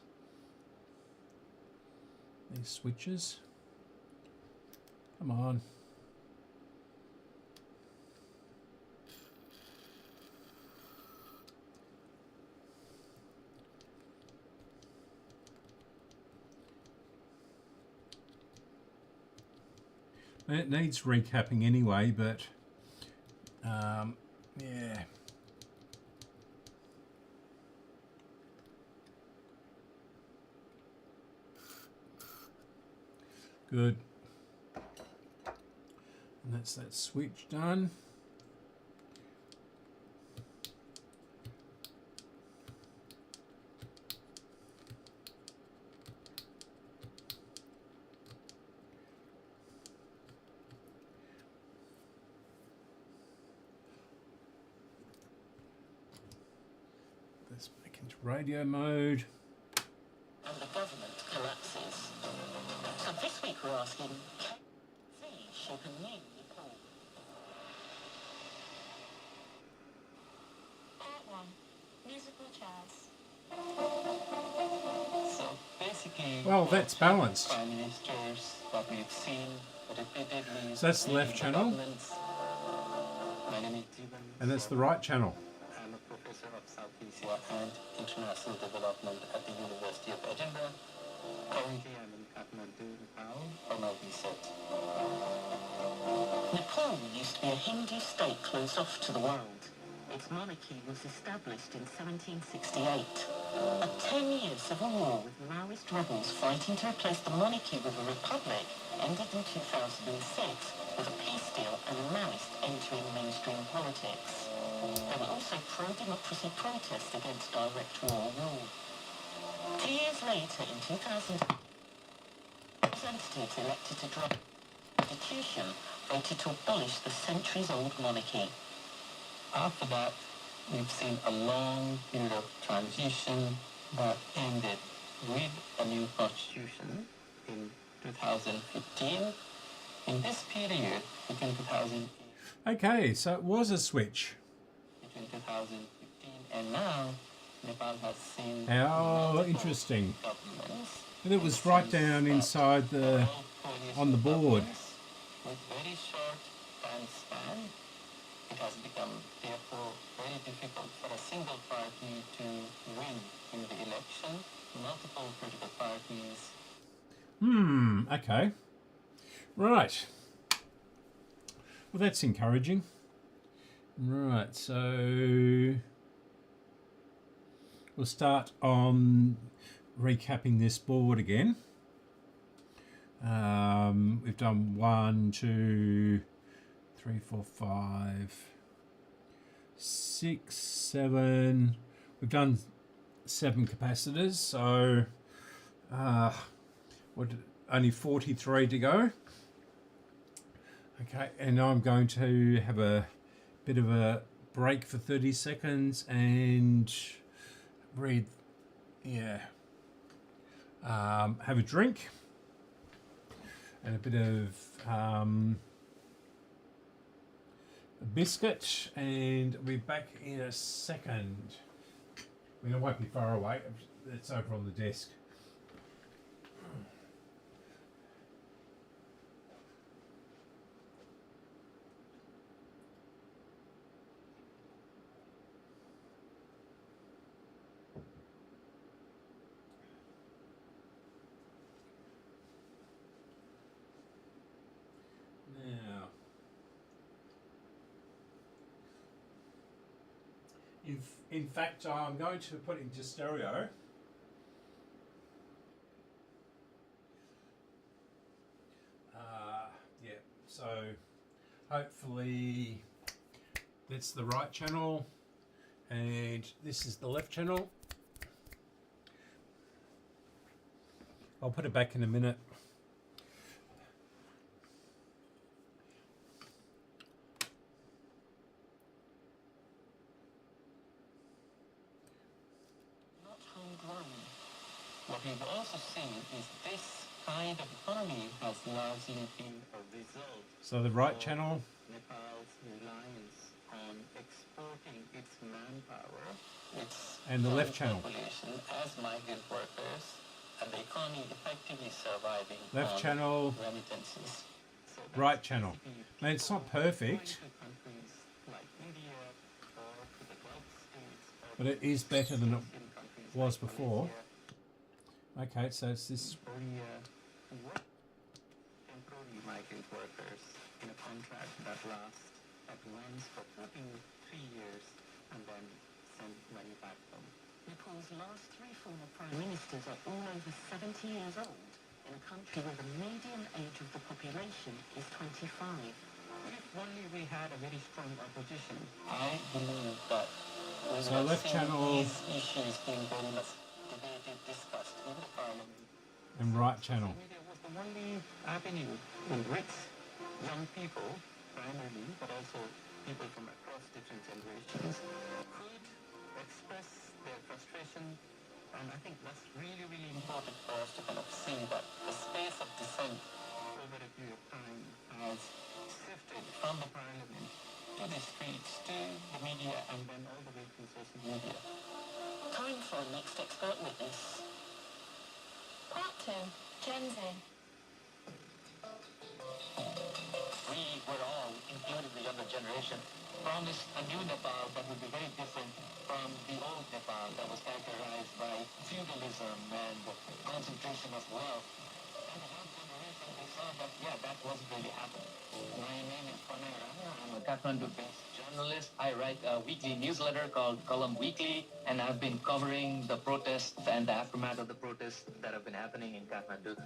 These switches. Come on. It needs recapping anyway, but yeah. Good. And that's that switch done. Let's back into radio mode. And the government collapses. So this week we're asking, can C shape a new Nepal? Part 1. Musical chairs. So basically, Well, that's balanced. prime ministers, what we've seen repeatedly. So that's the left channel. My name is Jeevan. And that's the right channel. I'm a professor of South Asia and International Development at the University of Edinburgh. Currently, I'm in Kathmandu, Nepal, for my research. Nepal used to be a Hindu state closed off to the world. Its monarchy was established in 1768. But 10 years of a war with Maoist rebels fighting to replace the monarchy with a republic ended in 2006 with a peace deal and a Maoist entering mainstream politics. There were also pro-democracy protests against direct royal rule. 2 years later, in 2000, representatives elected to draft the constitution voted to abolish the centuries-old monarchy. After that, we've seen a long period of transition that ended with a new constitution in 2015. In this period, between 2008 Okay, so it was a switch. between 2015 and now, Nepal has seen How multiple interesting. governments. And it was right down inside the on the board. With very short time span, it has become therefore very difficult for a single party to win in the election. Multiple political parties. Okay. Right. Well, that's encouraging. Right, so we'll start on recapping this board again. We've done 1, 2, 3, 4, 5, 6, 7. We've done 7 capacitors, so only 43 to go. Okay, and I'm going to have a bit of a break for 30 seconds and read, have a drink and a bit of a biscuit, and I'll be back in a second. I mean, I won't be far away, it's over on the desk. Now, in fact, I'm going to put it into stereo. So hopefully that's the right channel, and this is the left channel. I'll put it back in a minute. Not homegrown. What we've also seen is this kind of economy has largely been a result So the right channel. Nepal's reliance on exporting its manpower, its And the left young channel. population as migrant workers, and the economy effectively surviving Left on channel, remittances. So that's right channel. basically Now, it's not people perfect, going to countries like India or to the Gulf states or but it is better than it in countries was like before. Malaysia, Okay, so it's this. Korea, work temporary migrant workers in a contract that runs for 3 years and then send money back home. Nepal's last 3 former prime ministers are all over 70 years old, in a country where the median age of the population is 25. If only we had a very strong opposition, I believe that we So would have left seen channel. these issues being very much debated, discussed in the parliament. And right channel. Media was the only avenue in which young people, primarily, but also people from across different generations, could express their I think that's really, really important for us to kind of see that the space of descent over a period of time has shifted from the parliament to the streets, to the media, and then all the way to social media. Time for our next expert witness. Part 2. Gen Z. We were all, including the younger generation, promised a new Nepal that would be very different from the old Nepal that was characterized by feudalism and concentration of wealth. And the young generation, they saw that, yeah, that wasn't really happening. My name is Pranay Rana. I'm a Kathmandu-based journalist. I write a weekly newsletter called Column Weekly, and I've been covering the protests and the aftermath of the protests that have been happening in Kathmandu.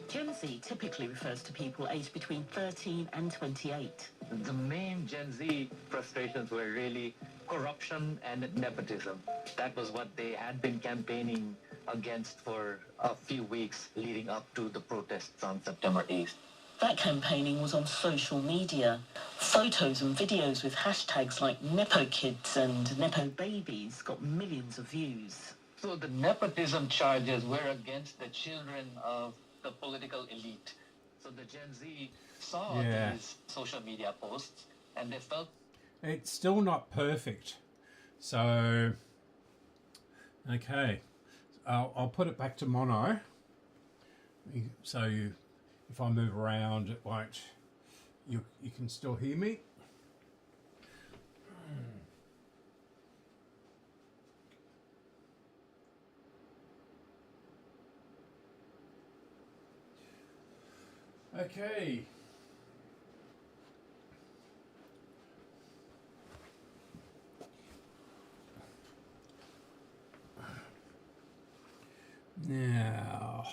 Gen Z typically refers to people aged between 13 and 28. The main Gen Z frustrations were really corruption and nepotism. That was what they had been campaigning against for a few weeks leading up to the protests on September 8th. That campaigning was on social media. Photos and videos with hashtags like Nepo Kids and Nepo Babies got millions of views. So the nepotism charges were against the children of the political elite. So the Gen Z saw these social media posts and they felt It's still not perfect. So, okay. I'll put it back to mono. So if I move around, it won't. You can still hear me. Okay. Now,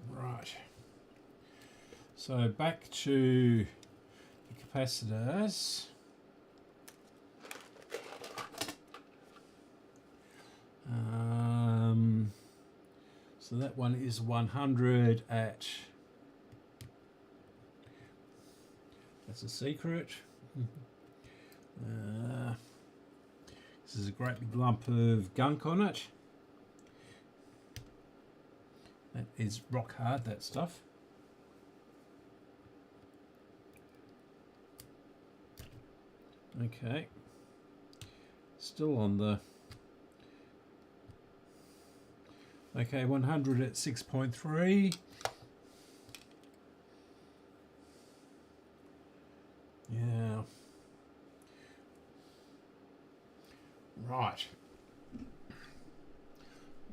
right. So back to the capacitors. So that one is 100 at, that's a secret. This is a great big lump of gunk on it. That is rock hard, that stuff. Okay, still on the, okay, 100 at 6.3. Yeah. Right.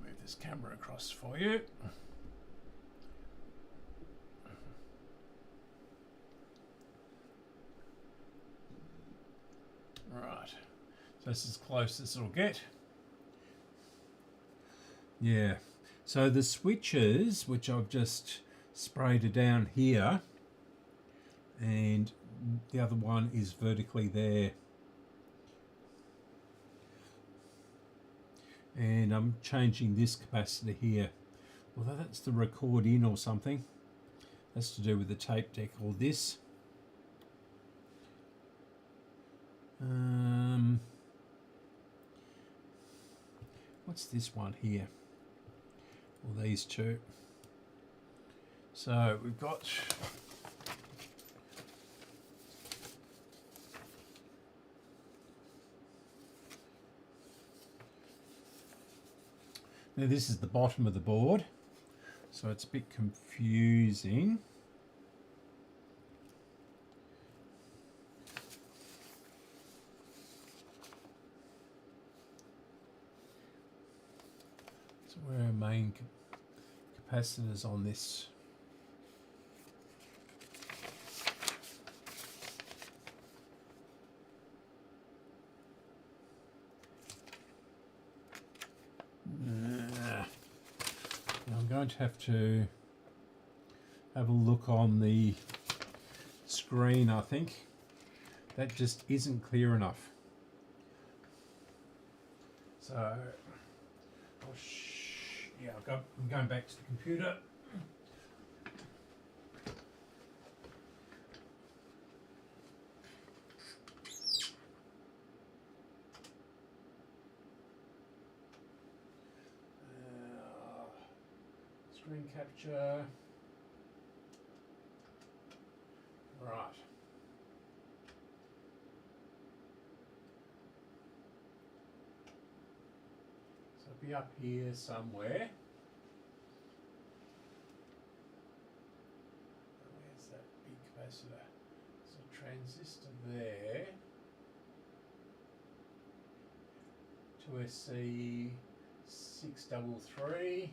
Move this camera across for you. Right. So this is as close as it'll get. Yeah. So the switches, which I've just sprayed down here, and the other one is vertically there. And I'm changing this capacitor here. Although that's the record in or something. That's to do with the tape deck or this. What's this one here? Well, these two. So we've got now this is the bottom of the board, so it's a bit confusing. So where are main capacitors on this? I'm going to have a look on the screen. I think that just isn't clear enough. So I'll Yeah, I'm going back to the computer. Screen capture. Right. So it'll be up here somewhere. Where's that big capacitor? There's a transistor there. 2SC633.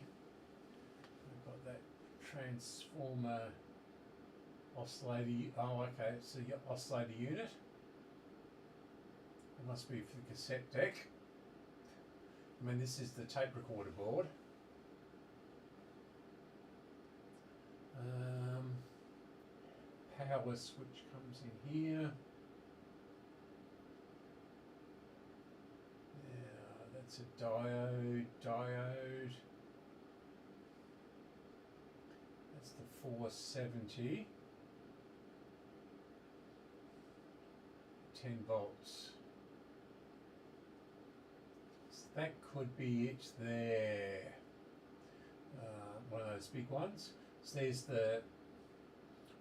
We've got that transformer oscillator. Oh, okay, it's the oscillator unit. It must be for the cassette deck. I mean, this is the tape recorder board. Power switch comes in here. Yeah, that's a diode. That's the 470. 10 volts. So that could be it there. One of those big ones. So there's the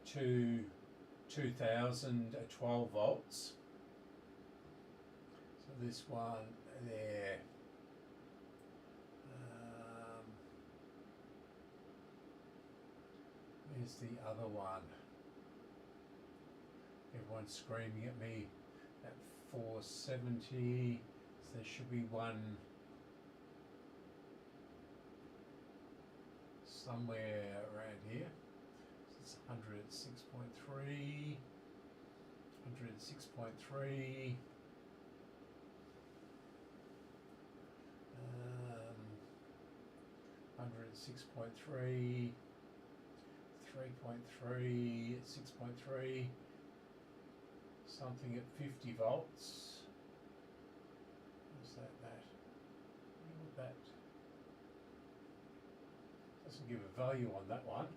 2000 at 12 volts. So this one there. There's the other one. Everyone's screaming at me at 470. So there should be one somewhere around here. So it's 106.3, 106.3. 106.3, 3.3, 6.3, something at 50 volts. What's that? That doesn't give a value on that one.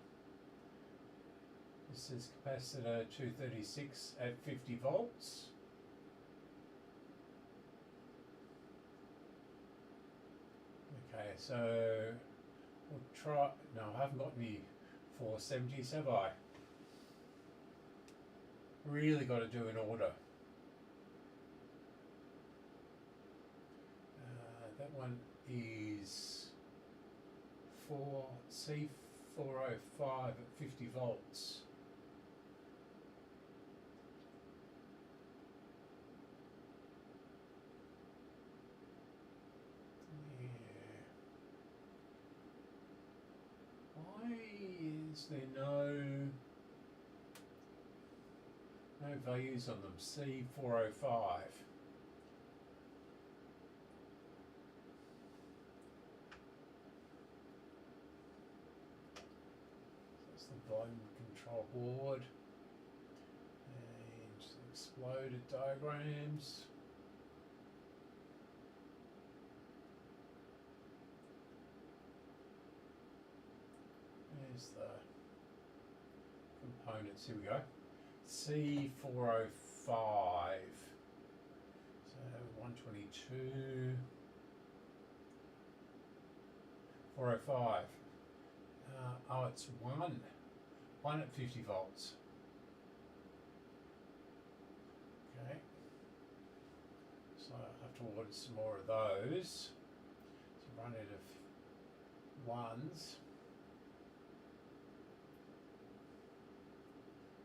This is capacitor 236 at 50 volts. Okay, so we'll try. No, I haven't got any 470s, have I? Really got to do an order. That one is C405 at 50 volts. Is there no values on them? C405. That's the volume control board and exploded diagrams. There's the components. Here we go. C405. So 122. 405. Oh, it's one. One at 50 volts. Okay. So I'll have to order some more of those. So run out of ones.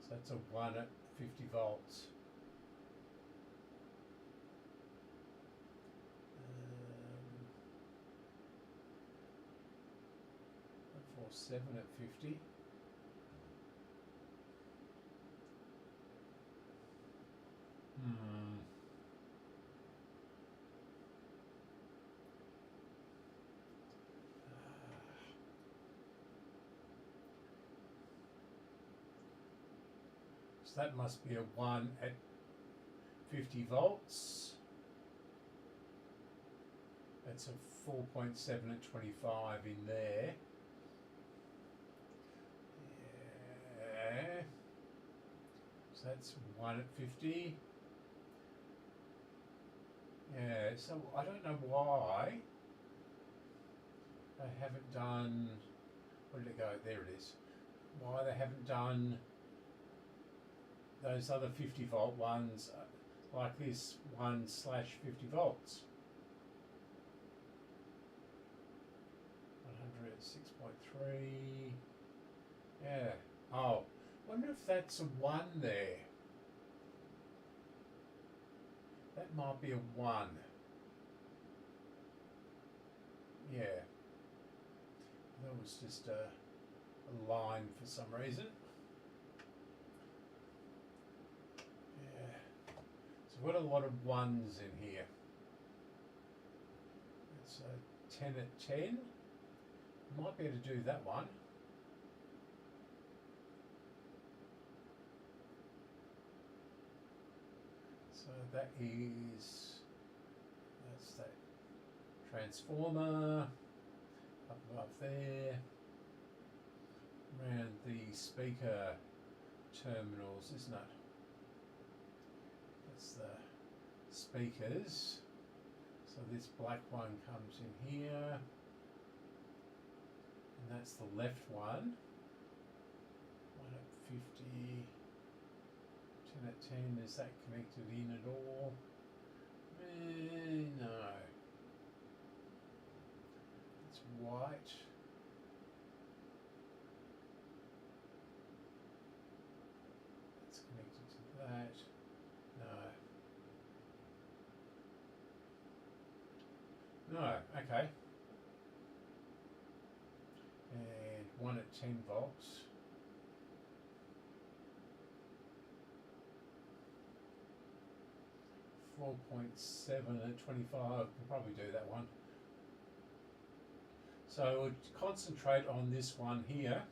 So that's a 1 at 50 volts. 7 at 50. So that must be a 1 at 50 volts. That's a 4.7 at 25 in there. Yeah. So that's 1 at 50. Yeah, so I don't know why they haven't done, where did it go? There it is. Why they haven't done those other 50 volt ones like this 1/50 volts. 100 6.3. Yeah. Oh, wonder if that's a 1 there. That might be a 1. Yeah. That was just a line for some reason. Yeah. So we've got a lot of 1s in here. It's a 10 at 10. Might be able to do that one. So that is, that's that transformer up above there, around the speaker terminals, isn't it? That's the speakers. So this black one comes in here, and that's the left one. 1 at 50. 10 at 10, is that connected in at all? No. It's white. It's connected to that. No. No, okay. And 1 at 10 volts. 4.7 at 25, can probably do that one. So we'll concentrate on this one here.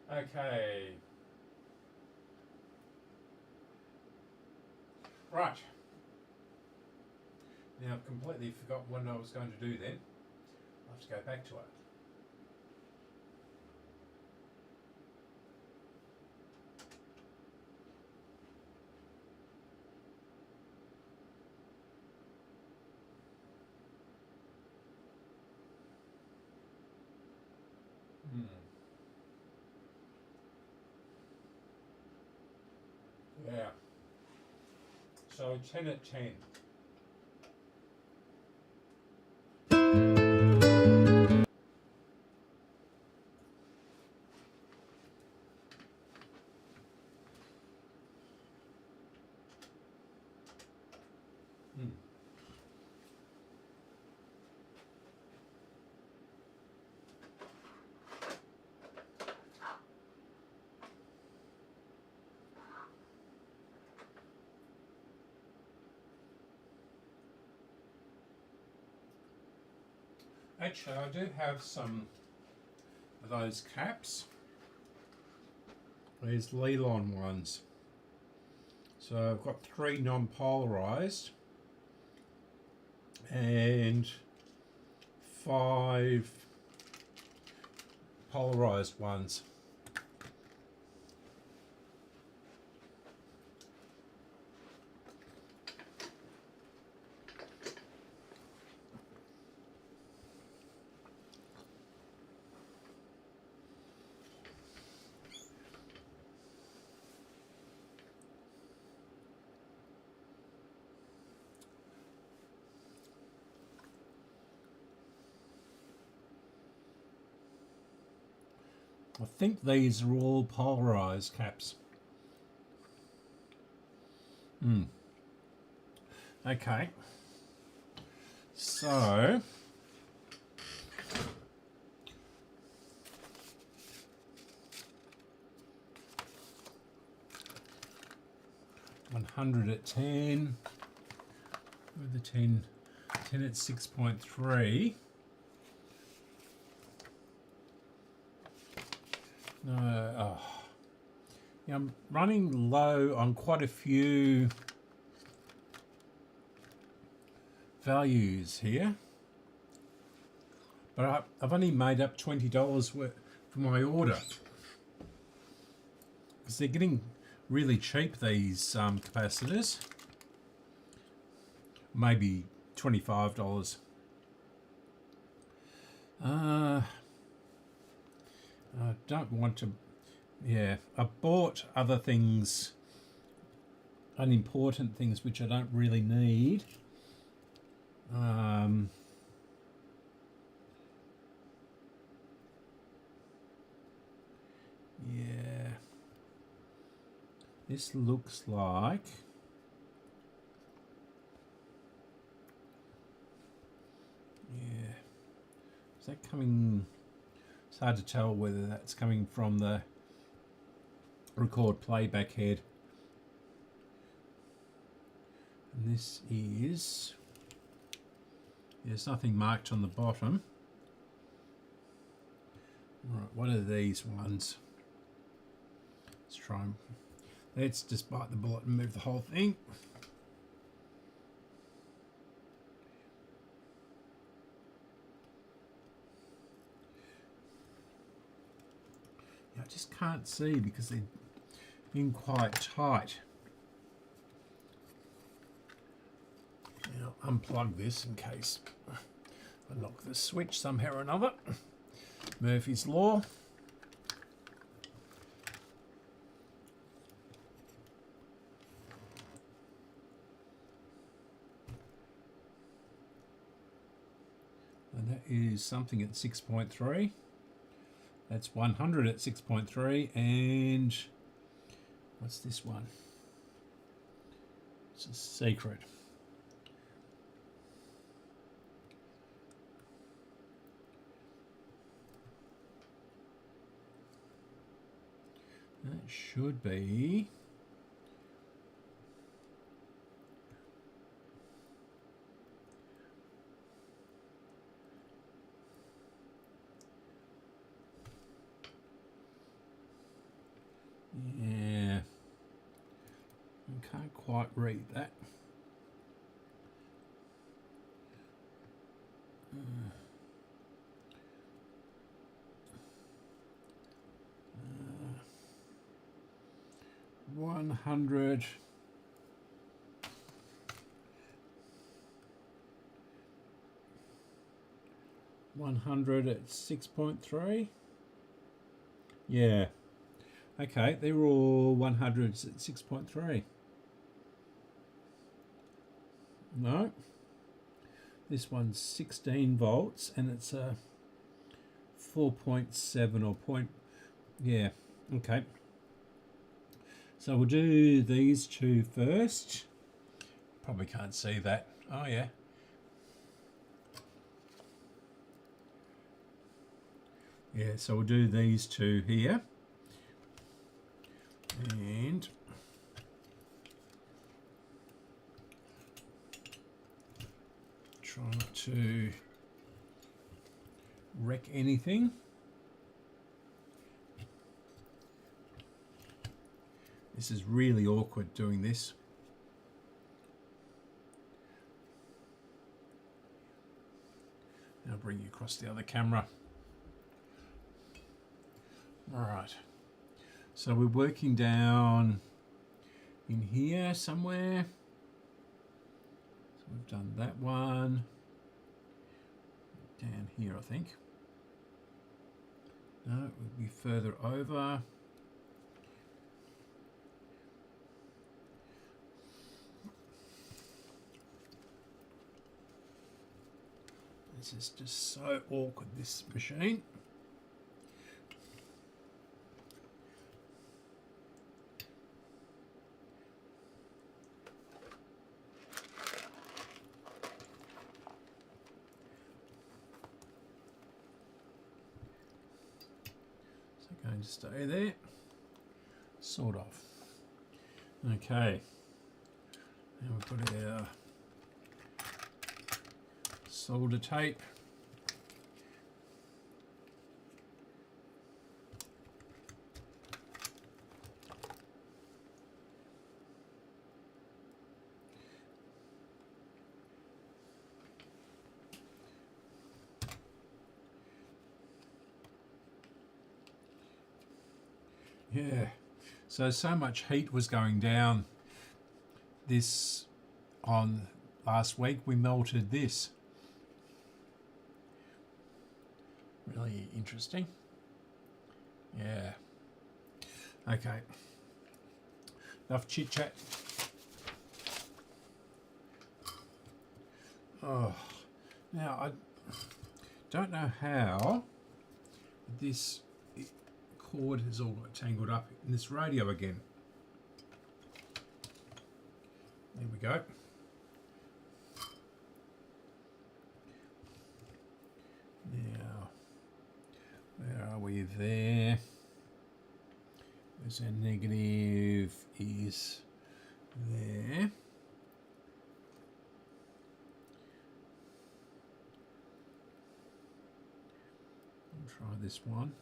Okay. Right. Now I've completely forgotten what I was going to do then. I'll have to go back to it. Yeah. So 10 at 10. Actually, I do have some of those caps. These Lelon ones. So I've got 3 non-polarized and 5 polarized ones. I think these are all polarized caps. Okay. So 100 at 10. With the 10 at 6.3. No, oh. Yeah, I'm running low on quite a few values here, but I've only made up $20 for my order because they're getting really cheap, these capacitors. Maybe $25. I don't want to. Yeah, I bought other things, unimportant things which I don't really need. Yeah, this looks like. Yeah, is that coming? It's hard to tell whether that's coming from the record playback head. And this is, there's nothing marked on the bottom. Right, what are these ones? Let's try them. Let's just bite the bullet and move the whole thing. I just can't see because they're in quite tight. Now unplug this in case I knock the switch somehow or another. Murphy's Law. And that is something at 6.3. That's 100 at 6.3, and what's this one? It's a secret. That should be yeah, I can't quite read that. Uh, 100. At 6.3. Yeah. Okay, they were all 100s at 6.3. No. This one's 16 volts and it's a 4.7 or point. Yeah, okay. So we'll do these two first. Probably can't see that. Oh yeah. Yeah, so we'll do these two here. And try not to wreck anything. This is really awkward doing this. I'll bring you across the other camera. All right. So we're working down in here somewhere. So we've done that one. Down here, I think. No, it would be further over. This is just so awkward, this machine. So going to stay there, sort of. Okay. And we've got our solder tape. Yeah, so much heat was going down this on last week. We melted this. Really interesting. Yeah. Okay. Enough chit chat. Oh, now I don't know how this cord has all got tangled up in this radio again. There we go. Now, where are we there? Where's our negative? Is there. I'll try this one.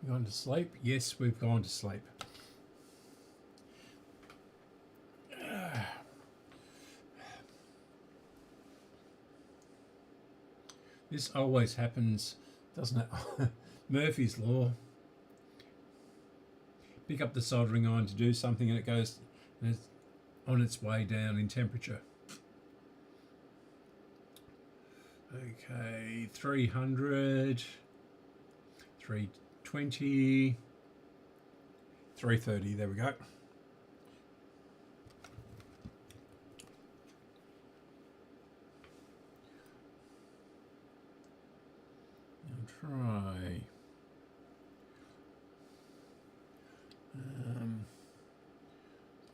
Gone to sleep? Yes, we've gone to sleep. This always happens, doesn't it? Murphy's Law. Pick up the soldering iron to do something and it goes and it's on its way down in temperature. Okay, 300, 320, 330, there we go. Try a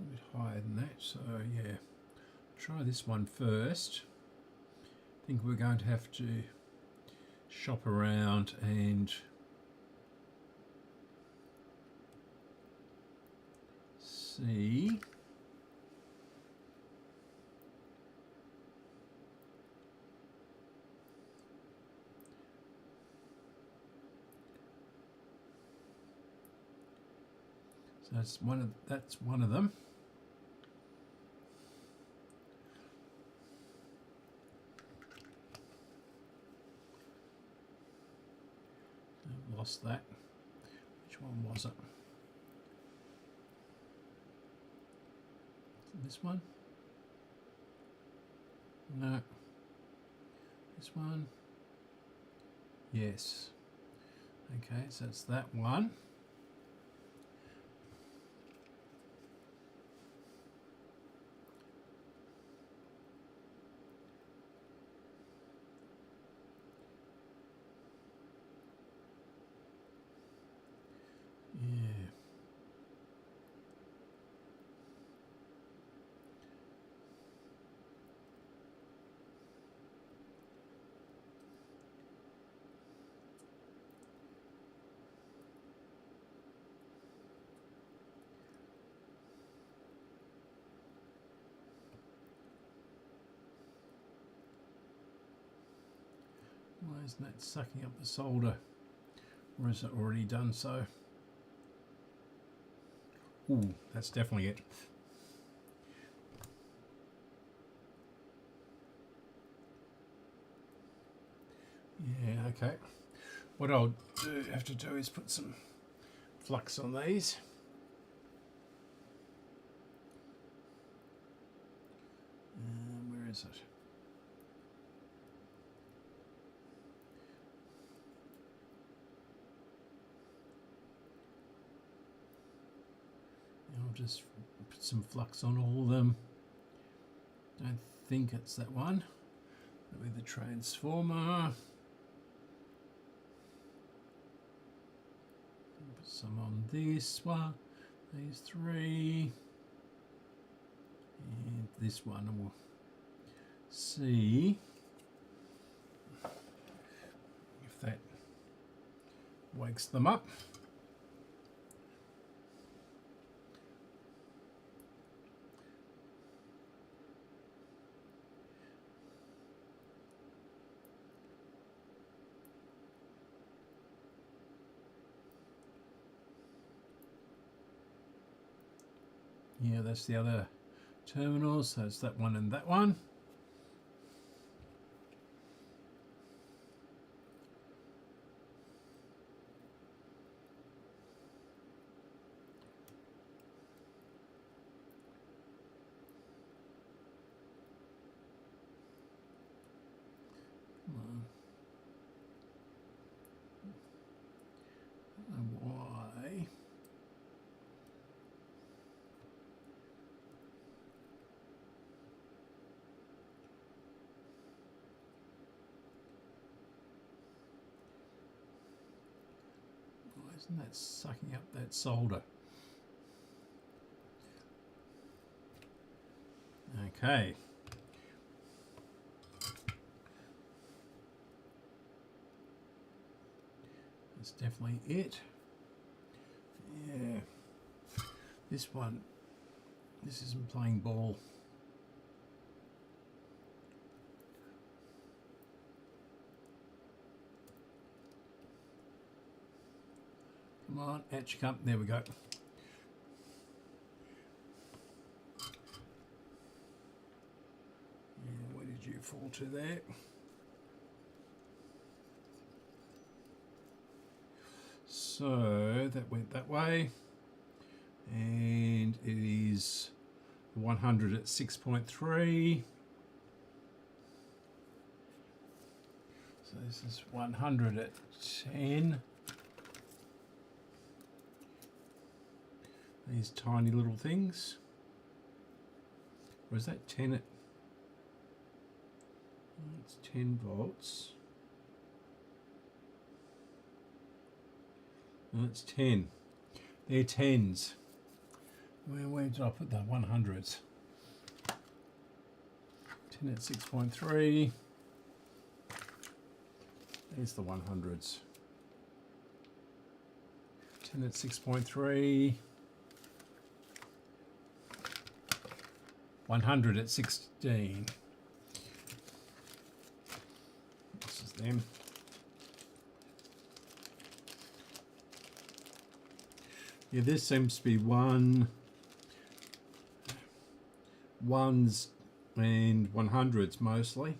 bit higher than that, so yeah, try this one first. I think we're going to have to shop around and see. That's one of them. I've lost that. Which one was it? This one? No. This one? Yes. Okay, so it's that one. Why isn't that sucking up the solder? Or is it already done so? Ooh, that's definitely it. Yeah, okay. What I'll have to do is put some flux on these. Where is it? I'll just put some flux on all of them. Don't think it's that one. That'll be the transformer. Put some on this one, these three, and this one and we'll see if that wakes them up. Yeah, that's the other terminal, so it's that one and that one. Why? Isn't that sucking up that solder? Okay. That's definitely it. Yeah. This one, this isn't playing ball. Come on, out you come. There we go. Yeah, where did you fall to there? So that went that way, and it is 100 at 6.3. So this is 100 at 10. These tiny little things. Or is that 10 at? It's 10 volts. No, it's 10. They're 10s. Where did I put the 100s? 10 at 6.3. There's the 100s. 10 at 6.3. 100 at 16. This is them. Yeah, this seems to be ones and 100s mostly.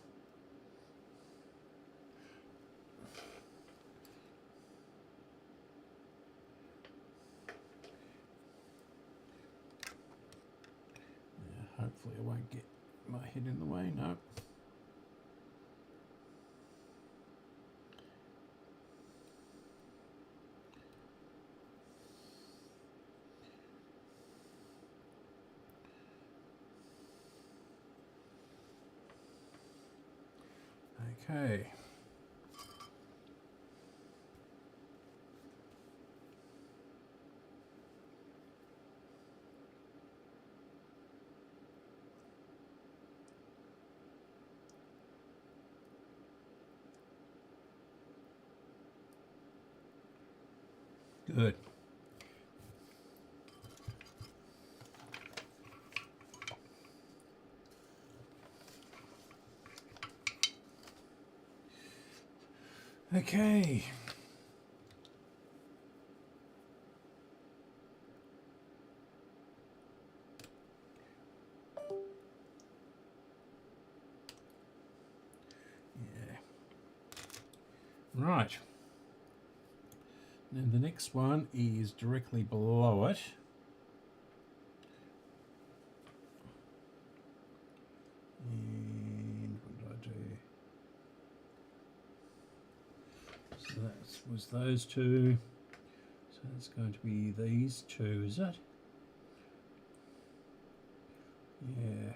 Hopefully I won't get my head in the way, no. Okay. Good. Okay. Yeah. Right. And the next one is directly below it. And what did I do? So that was those two. So it's going to be these two, is it? Yeah.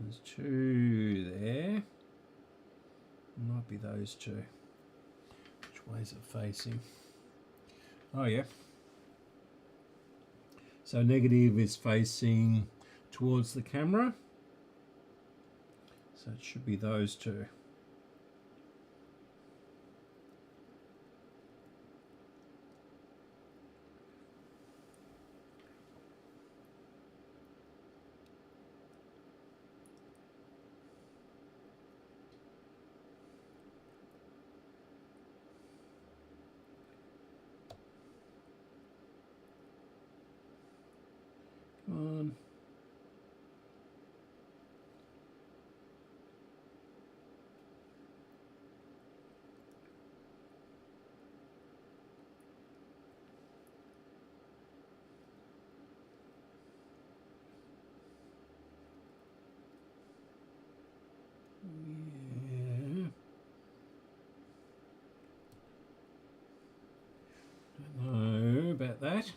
There's two there. Might be those two. Which way is it facing? Oh yeah. So negative is facing towards the camera. So it should be those two. Come on. Yeah. Don't know about that.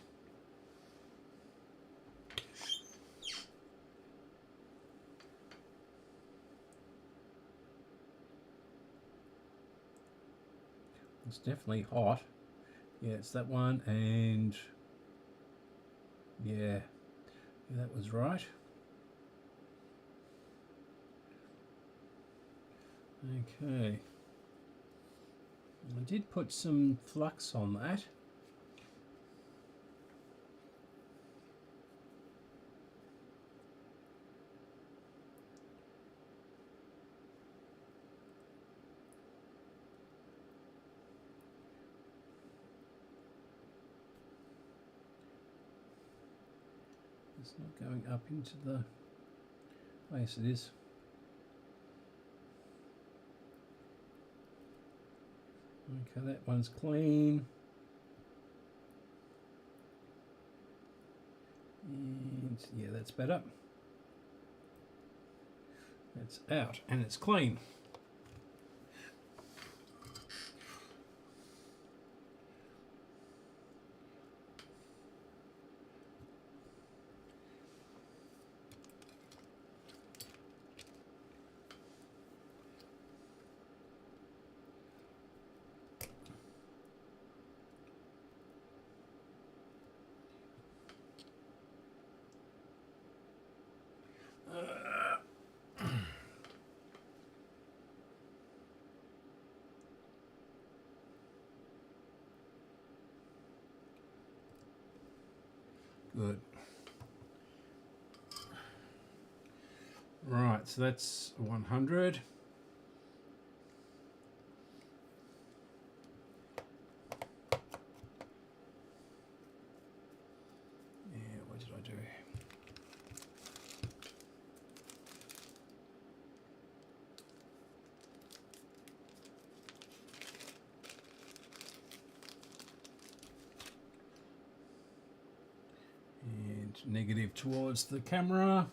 It's definitely hot. Yeah, it's that one, and yeah, that was right. Okay. I did put some flux on that. It's not going up into the place it is. Okay, that one's clean. And yeah, that's better. That's out and it's clean. Good. Right, so that's 100. Yeah, what did I do? And negative towards the camera.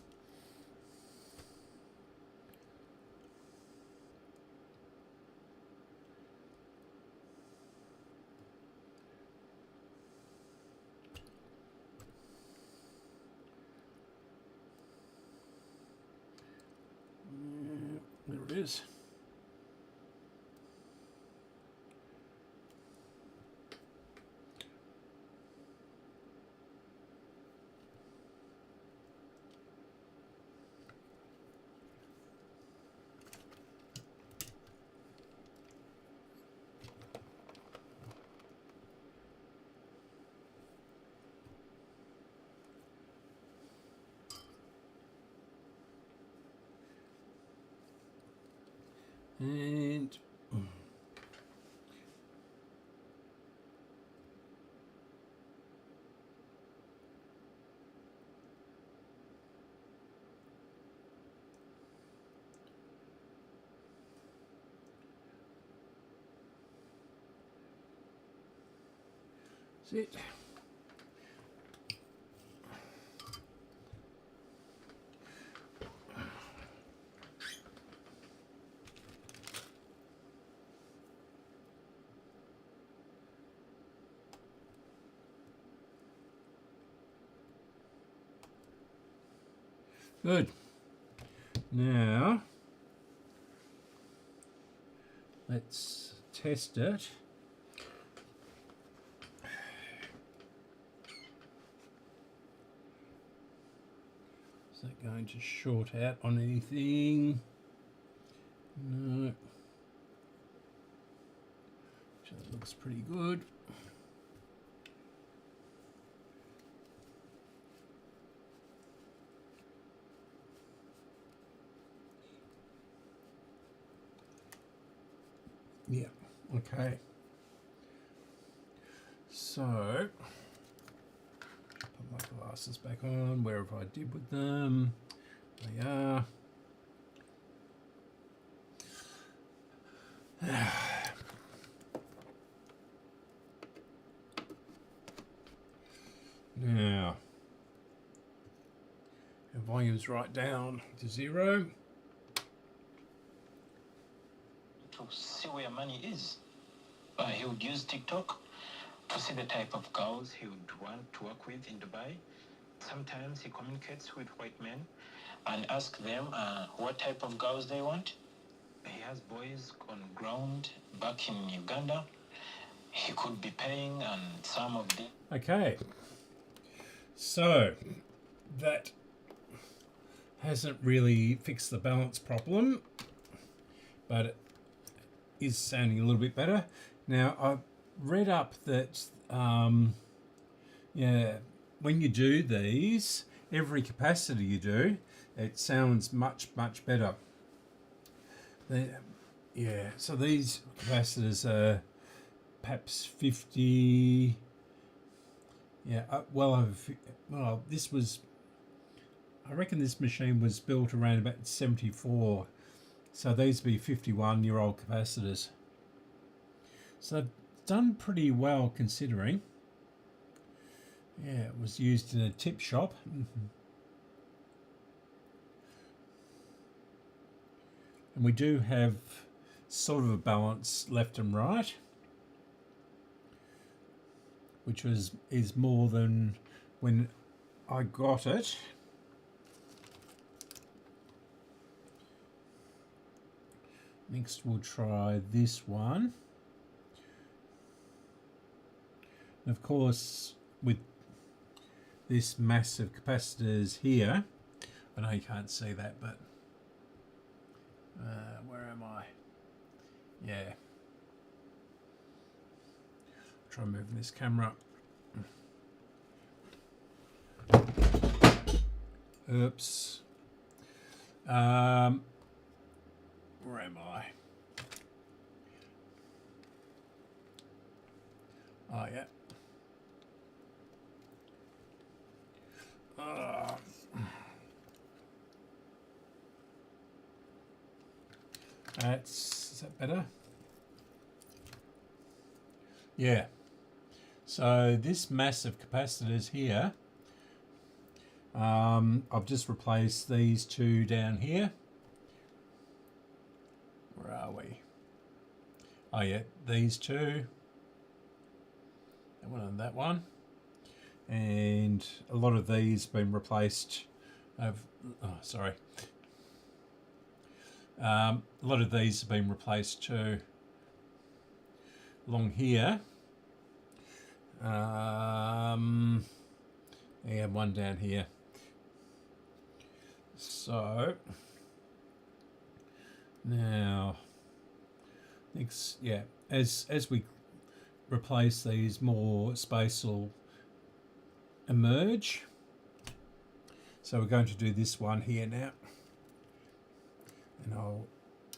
There it is. And that's it. Good. Now, let's test it. Is that going to short out on anything? No. So that looks pretty good. Yeah, okay. So, put my glasses back on, wherever I did with them. They are. Now, the volume's right down to 0. To see where money is. He would use TikTok to see the type of girls he would want to work with in Dubai. Sometimes he communicates with white men and asks them what type of girls they want. He has boys on ground back in Uganda. He could be paying and some of the... Okay, so that hasn't really fixed the balance problem, but it is sounding a little bit better. Now, I've read up that, yeah, when you do these, every capacitor you do, it sounds much, much better. Yeah, so these capacitors are perhaps 50, yeah, well, this was, I reckon this machine was built around about 74. So these would be 51-year-old capacitors. So they've done pretty well considering. Yeah, it was used in a tip shop. And we do have sort of a balance left and right, which is more than when I got it. Next we'll try this one. And of course, with this massive capacitors here, I know you can't see that, but where am I? Yeah. Try moving this camera up. Oops. Where am I? Oh, yeah. Is that better? Yeah. So this massive capacitors here, I've just replaced these two down here. Where are we? Oh yeah, these two. That one and that one. And a lot of these have been replaced. A lot of these have been replaced too. Along here. Yeah, one down here. So now, next, yeah, as we replace these, more space will emerge. So we're going to do this one here now, and I'll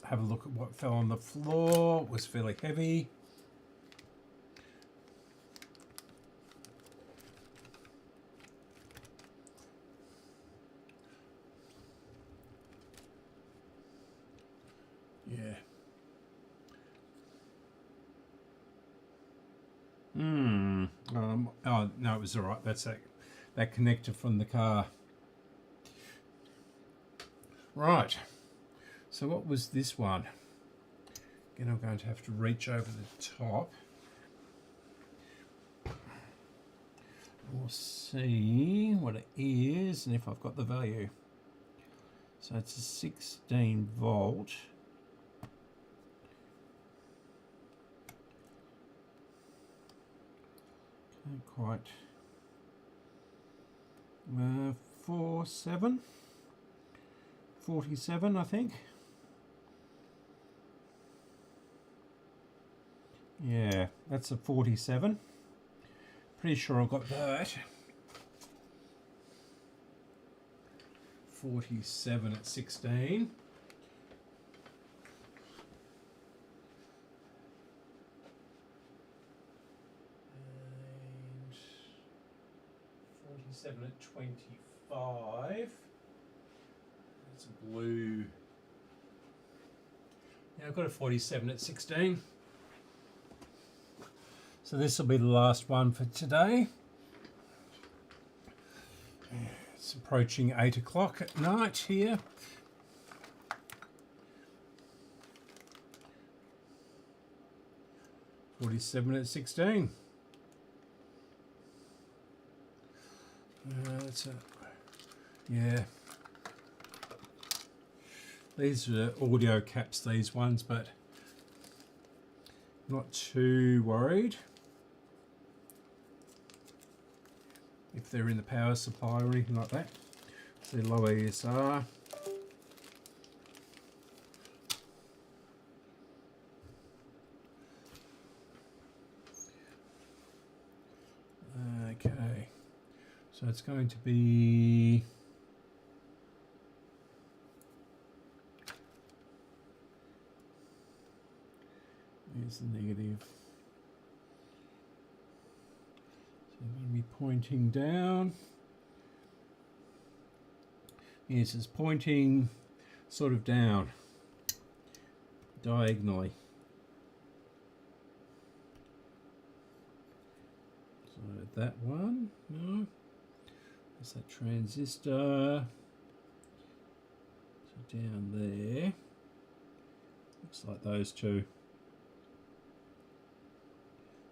have a look at what fell on the floor. It was fairly heavy. Yeah. Oh no, it was all right. That's that connector from the car. Right. So what was this one? Again, I'm going to have to reach over the top. We'll see what it is and if I've got the value. So it's a 16 volt. Can't quite. 47, I think. Yeah, that's a 47. Pretty sure I've got that. 47 at 16. And 47 at 25. That's a blue. Yeah, I've got a 47 at 16. So this will be the last one for today. It's approaching 8 o'clock at night here. $47 at 16. That's a, yeah. These are audio caps, these ones, but not too worried if they're in the power supply or anything like that. So low ESR. Okay, so it's going to be here's the negative. So I'm going to be pointing down. Yes, it's pointing sort of down, diagonally. So that one, no. There's that transistor. So down there. Looks like those two.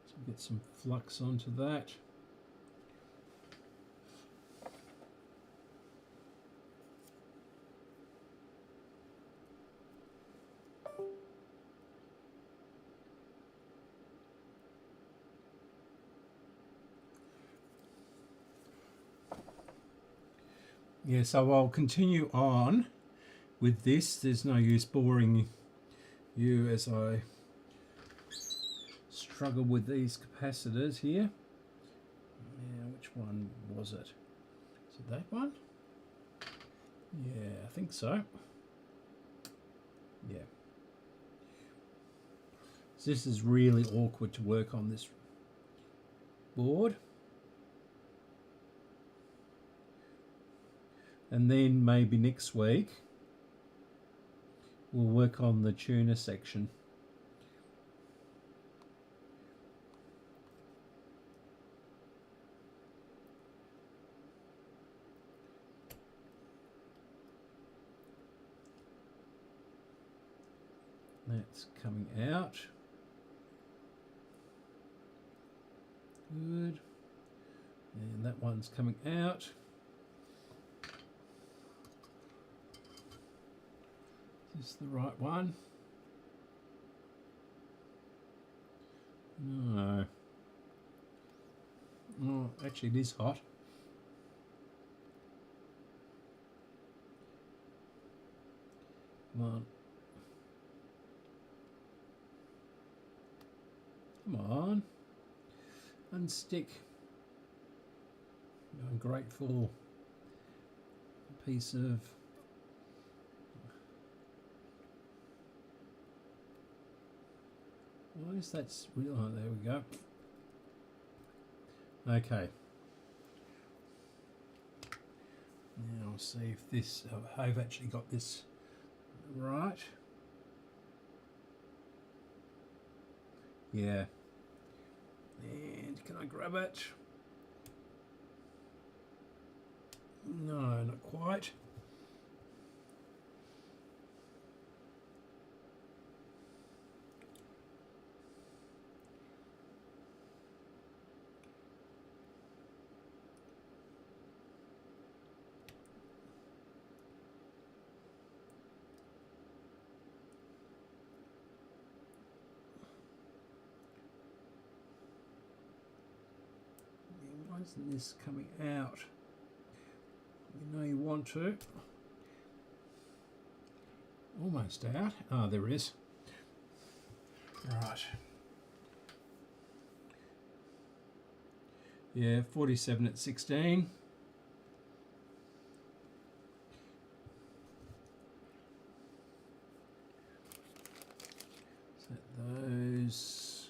So get some flux onto that. Yeah, so I'll continue on with this. There's no use boring you as I struggle with these capacitors here. Yeah, which one was it? Is it that one? Yeah, I think so. Yeah. So this is really awkward to work on this board. And then maybe next week we'll work on the tuner section. That's coming out. Good. And that one's coming out. Is this the right one? No. Oh, actually it is hot. Come on. Come on. Unstick. You're ungrateful piece of why is that real? Oh, there we go. Okay. Now I'll see if this, I've actually got this right. Yeah. And can I grab it? No, not quite. Why isn't this coming out? You know you want to. Almost out. Ah, there it is. Right. Yeah, 47 at 16. Set those.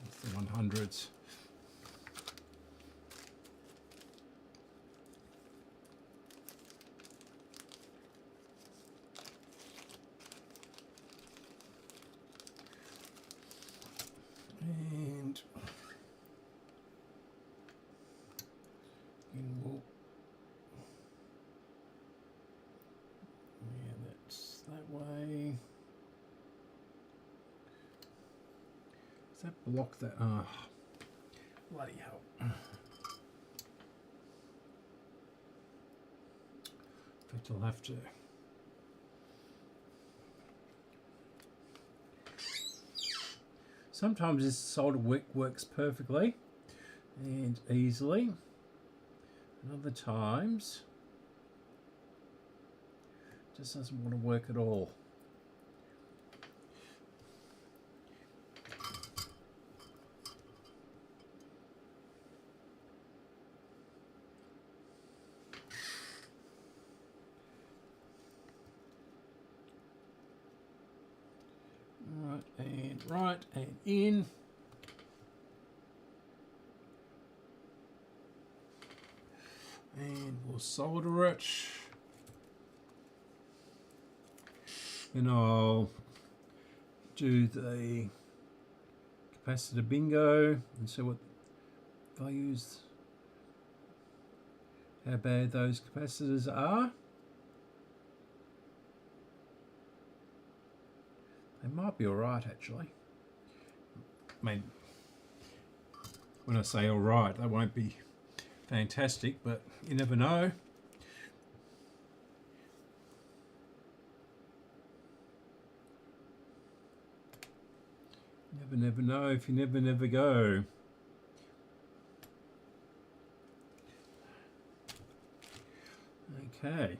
That's the 100s. And we'll, yeah, that's that way. Does that block that? Ah, bloody hell. But you'll have to. Sometimes this solder wick works perfectly and easily, and other times it just doesn't want to work at all. Right and in. And we'll solder it. Then I'll do the capacitor bingo and see what values, how bad those capacitors are. They might be alright actually. I mean, when I say alright, they won't be fantastic, but you never know. Never know if you never go. Okay.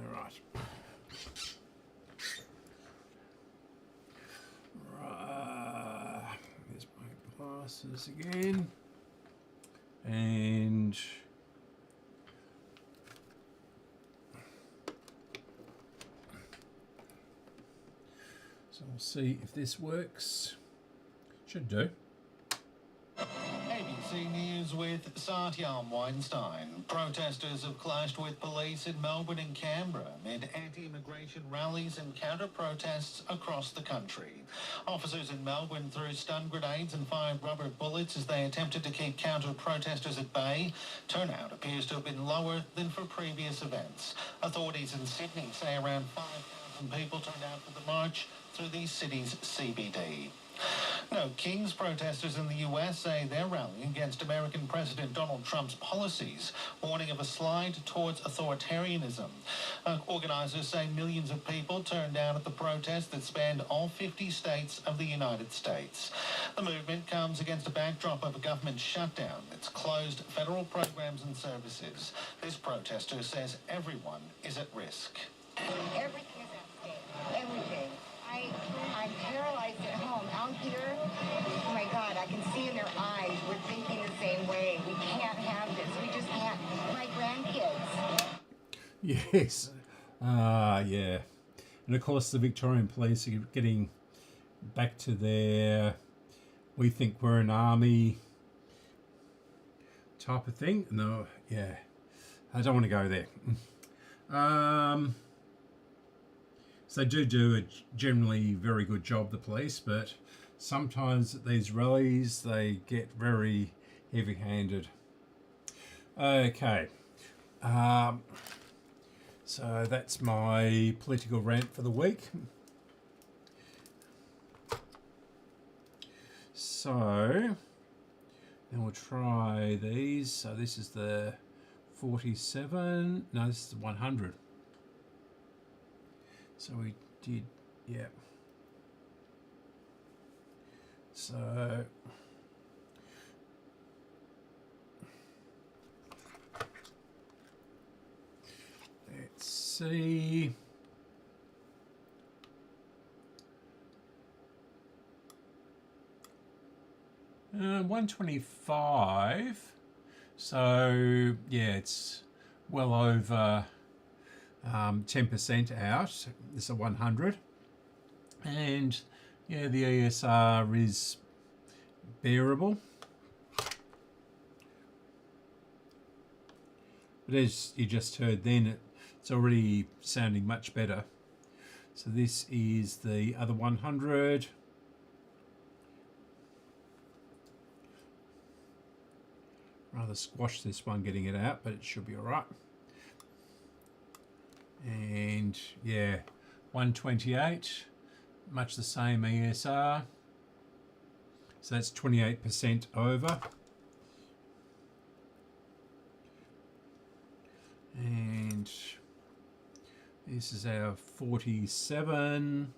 Alright. There's my glasses again. And so we'll see if this works. Should do. ABC News with Satyam Weinstein. Protesters have clashed with police in Melbourne and Canberra amid anti-immigration rallies and counter-protests across the country. Officers in Melbourne threw stun grenades and fired rubber bullets as they attempted to keep counter-protesters at bay. Turnout appears to have been lower than for previous events. Authorities in Sydney say around 5,000 people turned out for the march through the city's CBD. No, King's protesters in the US say they're rallying against American President Donald Trump's policies, warning of a slide towards authoritarianism. Organisers say millions of people turned out at the protests that spanned all 50 states of the United States. The movement comes against a backdrop of a government shutdown that's closed federal programs and services. This protester says everyone is at risk. Everything is at stake. Everything. I'm paralyzed at home. Out here, oh my God, I can see in their eyes we're thinking the same way. We can't have this. We just can't. My grandkids. Yes. Yeah. And of course the Victorian police are getting back to their we think we're an army type of thing. No, yeah. I don't want to go there. So they do a generally very good job, the police, but sometimes at these rallies they get very heavy-handed. Okay, so that's my political rant for the week. So then we'll try these. So this is the 47. No, this is the 100. So we did, yeah. So let's see. Uh, 125. So yeah, it's well over 10% out. This is a 100, and yeah, the ESR is bearable. But as you just heard then, it's already sounding much better. So this is the other 100. Rather squash this one getting it out, but it should be all right. And yeah, 128, much the same ESR. So that's 28% over. And this is our 47.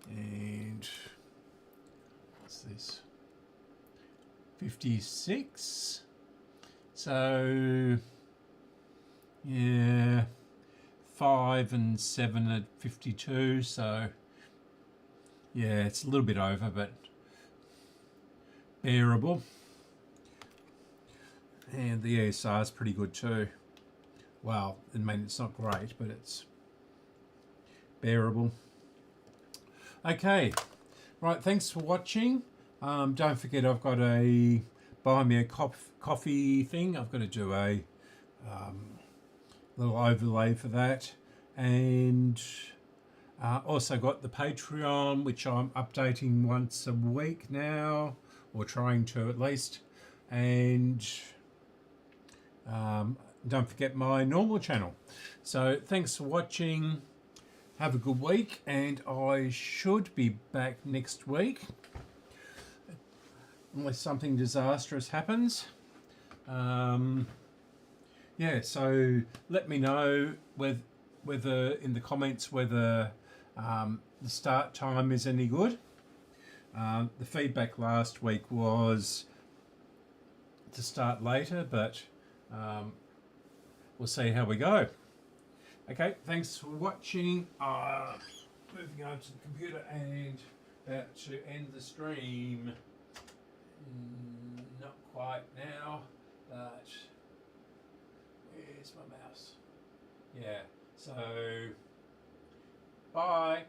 And what's this? 56. So yeah, 5 and 7 at 52. So yeah, it's a little bit over, but bearable. And the ESR is pretty good too. Well, I mean, it's not great, but it's bearable. Okay, right, thanks for watching. Don't forget, I've got a buy me a coffee thing. I've got to do a little overlay for that. And also got the Patreon, which I'm updating once a week now, or trying to at least. And don't forget my normal channel. So thanks for watching. Have a good week, and I should be back next week unless something disastrous happens. Yeah, so let me know whether in the comments whether the start time is any good. The feedback last week was to start later, but we'll see how we go. Okay, thanks for watching. Moving on to the computer and about to end the stream. Not quite now, but where's my mouse? Yeah, so bye.